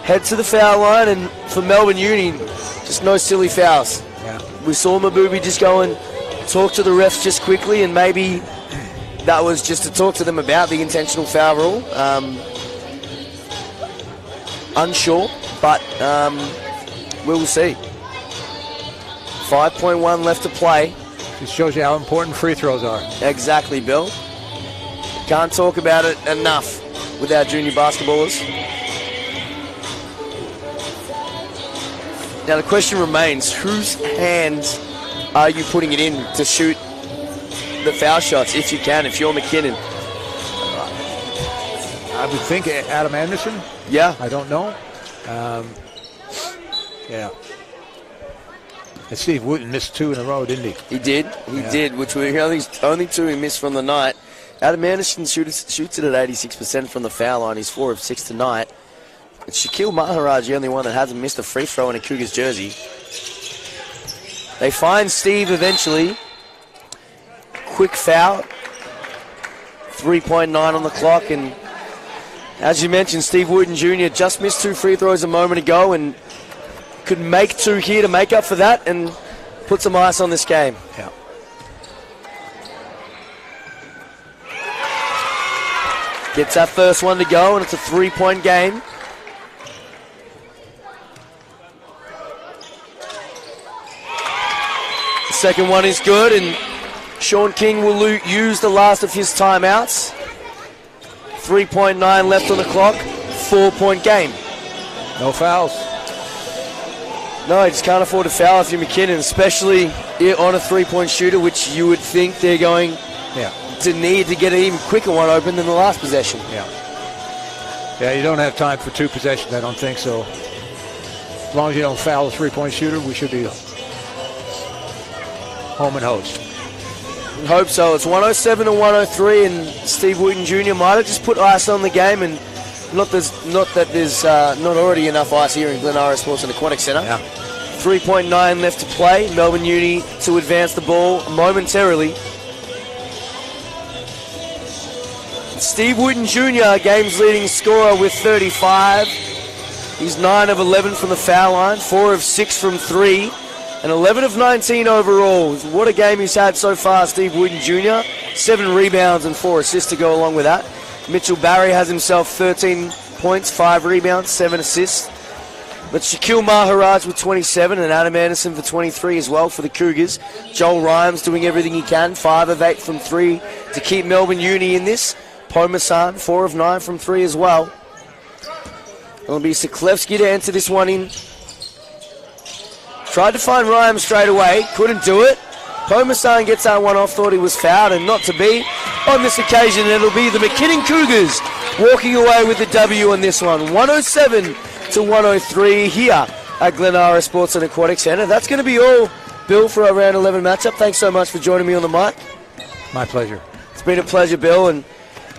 Head to the foul line, and for Melbourne Uni, just no silly fouls. Yeah. We saw Mabubi just go and talk to the refs just quickly, and maybe that was just to talk to them about the intentional foul rule. Unsure, but we'll see. 5.1 left to play. Just shows you how important free throws are. Exactly, Bill. Can't talk about it enough with our junior basketballers. Now the question remains, whose hands are you putting it in to shoot the foul shots, if you can, if you're McKinnon? I would think Adam Anderson. Yeah. I don't know. Yeah. And Steve Wooten missed 2 in a row, didn't he? He did. He did, which were only 2 he missed from the night. Adam Anderson shoots it at 86% from the foul line. He's 4 of 6 tonight. It's Shaquille Maharaj, the only one that hasn't missed a free throw in a Cougars jersey. They find Steve eventually. Quick foul. 3.9 on the clock, and as you mentioned, Steve Wooten Jr. just missed 2 free throws a moment ago and could make 2 here to make up for that and put some ice on this game. Yeah. Gets that first one to go, and it's a 3-point game. The second one is good, and Sean King will use the last of his timeouts. 3.9 left on the clock, 4-point game. No fouls. No, you just can't afford to foul if you're McKinnon, especially on a 3-point shooter, which you would think they're going to need to get an even quicker one open than the last possession. Yeah, you don't have time for 2 possessions, I don't think so. As long as you don't foul a 3-point shooter, we should be home and host. Hope so. It's 107 to 103, and Steve Wooten Jr. might have just put ice on the game, and not that there's not already enough ice here in Glenara Sports and Aquatic Centre. Yeah. 3.9 left to play. Melbourne Uni to advance the ball momentarily. Steve Wooten Jr., game's leading scorer with 35. He's 9 of 11 from the foul line, 4 of 6 from 3. And 11 of 19 overall. What a game he's had so far, Steve Wooten Jr. 7 rebounds and 4 assists to go along with that. Mitchell Barry has himself 13 points, 5 rebounds, 7 assists. But Shaquille Maharaj with 27 and Adam Anderson for 23 as well for the Cougars. Joel Rhymes doing everything he can, 5 of 8 from 3 to keep Melbourne Uni in this. Pomasan, 4 of 9 from 3 as well. It'll be Siklevsky to enter this one in. Tried to find Rhymes straight away, couldn't do it. Pomasan gets that one off, thought he was fouled, and not to be. On this occasion, it'll be the McKinnon Cougars walking away with the W on this one. 107 to 103 here at Glenara Sports and Aquatic Centre. That's going to be all, Bill, for our round 11 matchup. Thanks so much for joining me on the mic. My pleasure. It's been a pleasure, Bill, and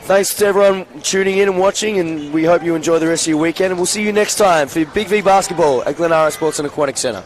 thanks to everyone tuning in and watching, and we hope you enjoy the rest of your weekend, and we'll see you next time for BigV Basketball at Glenara Sports and Aquatic Centre.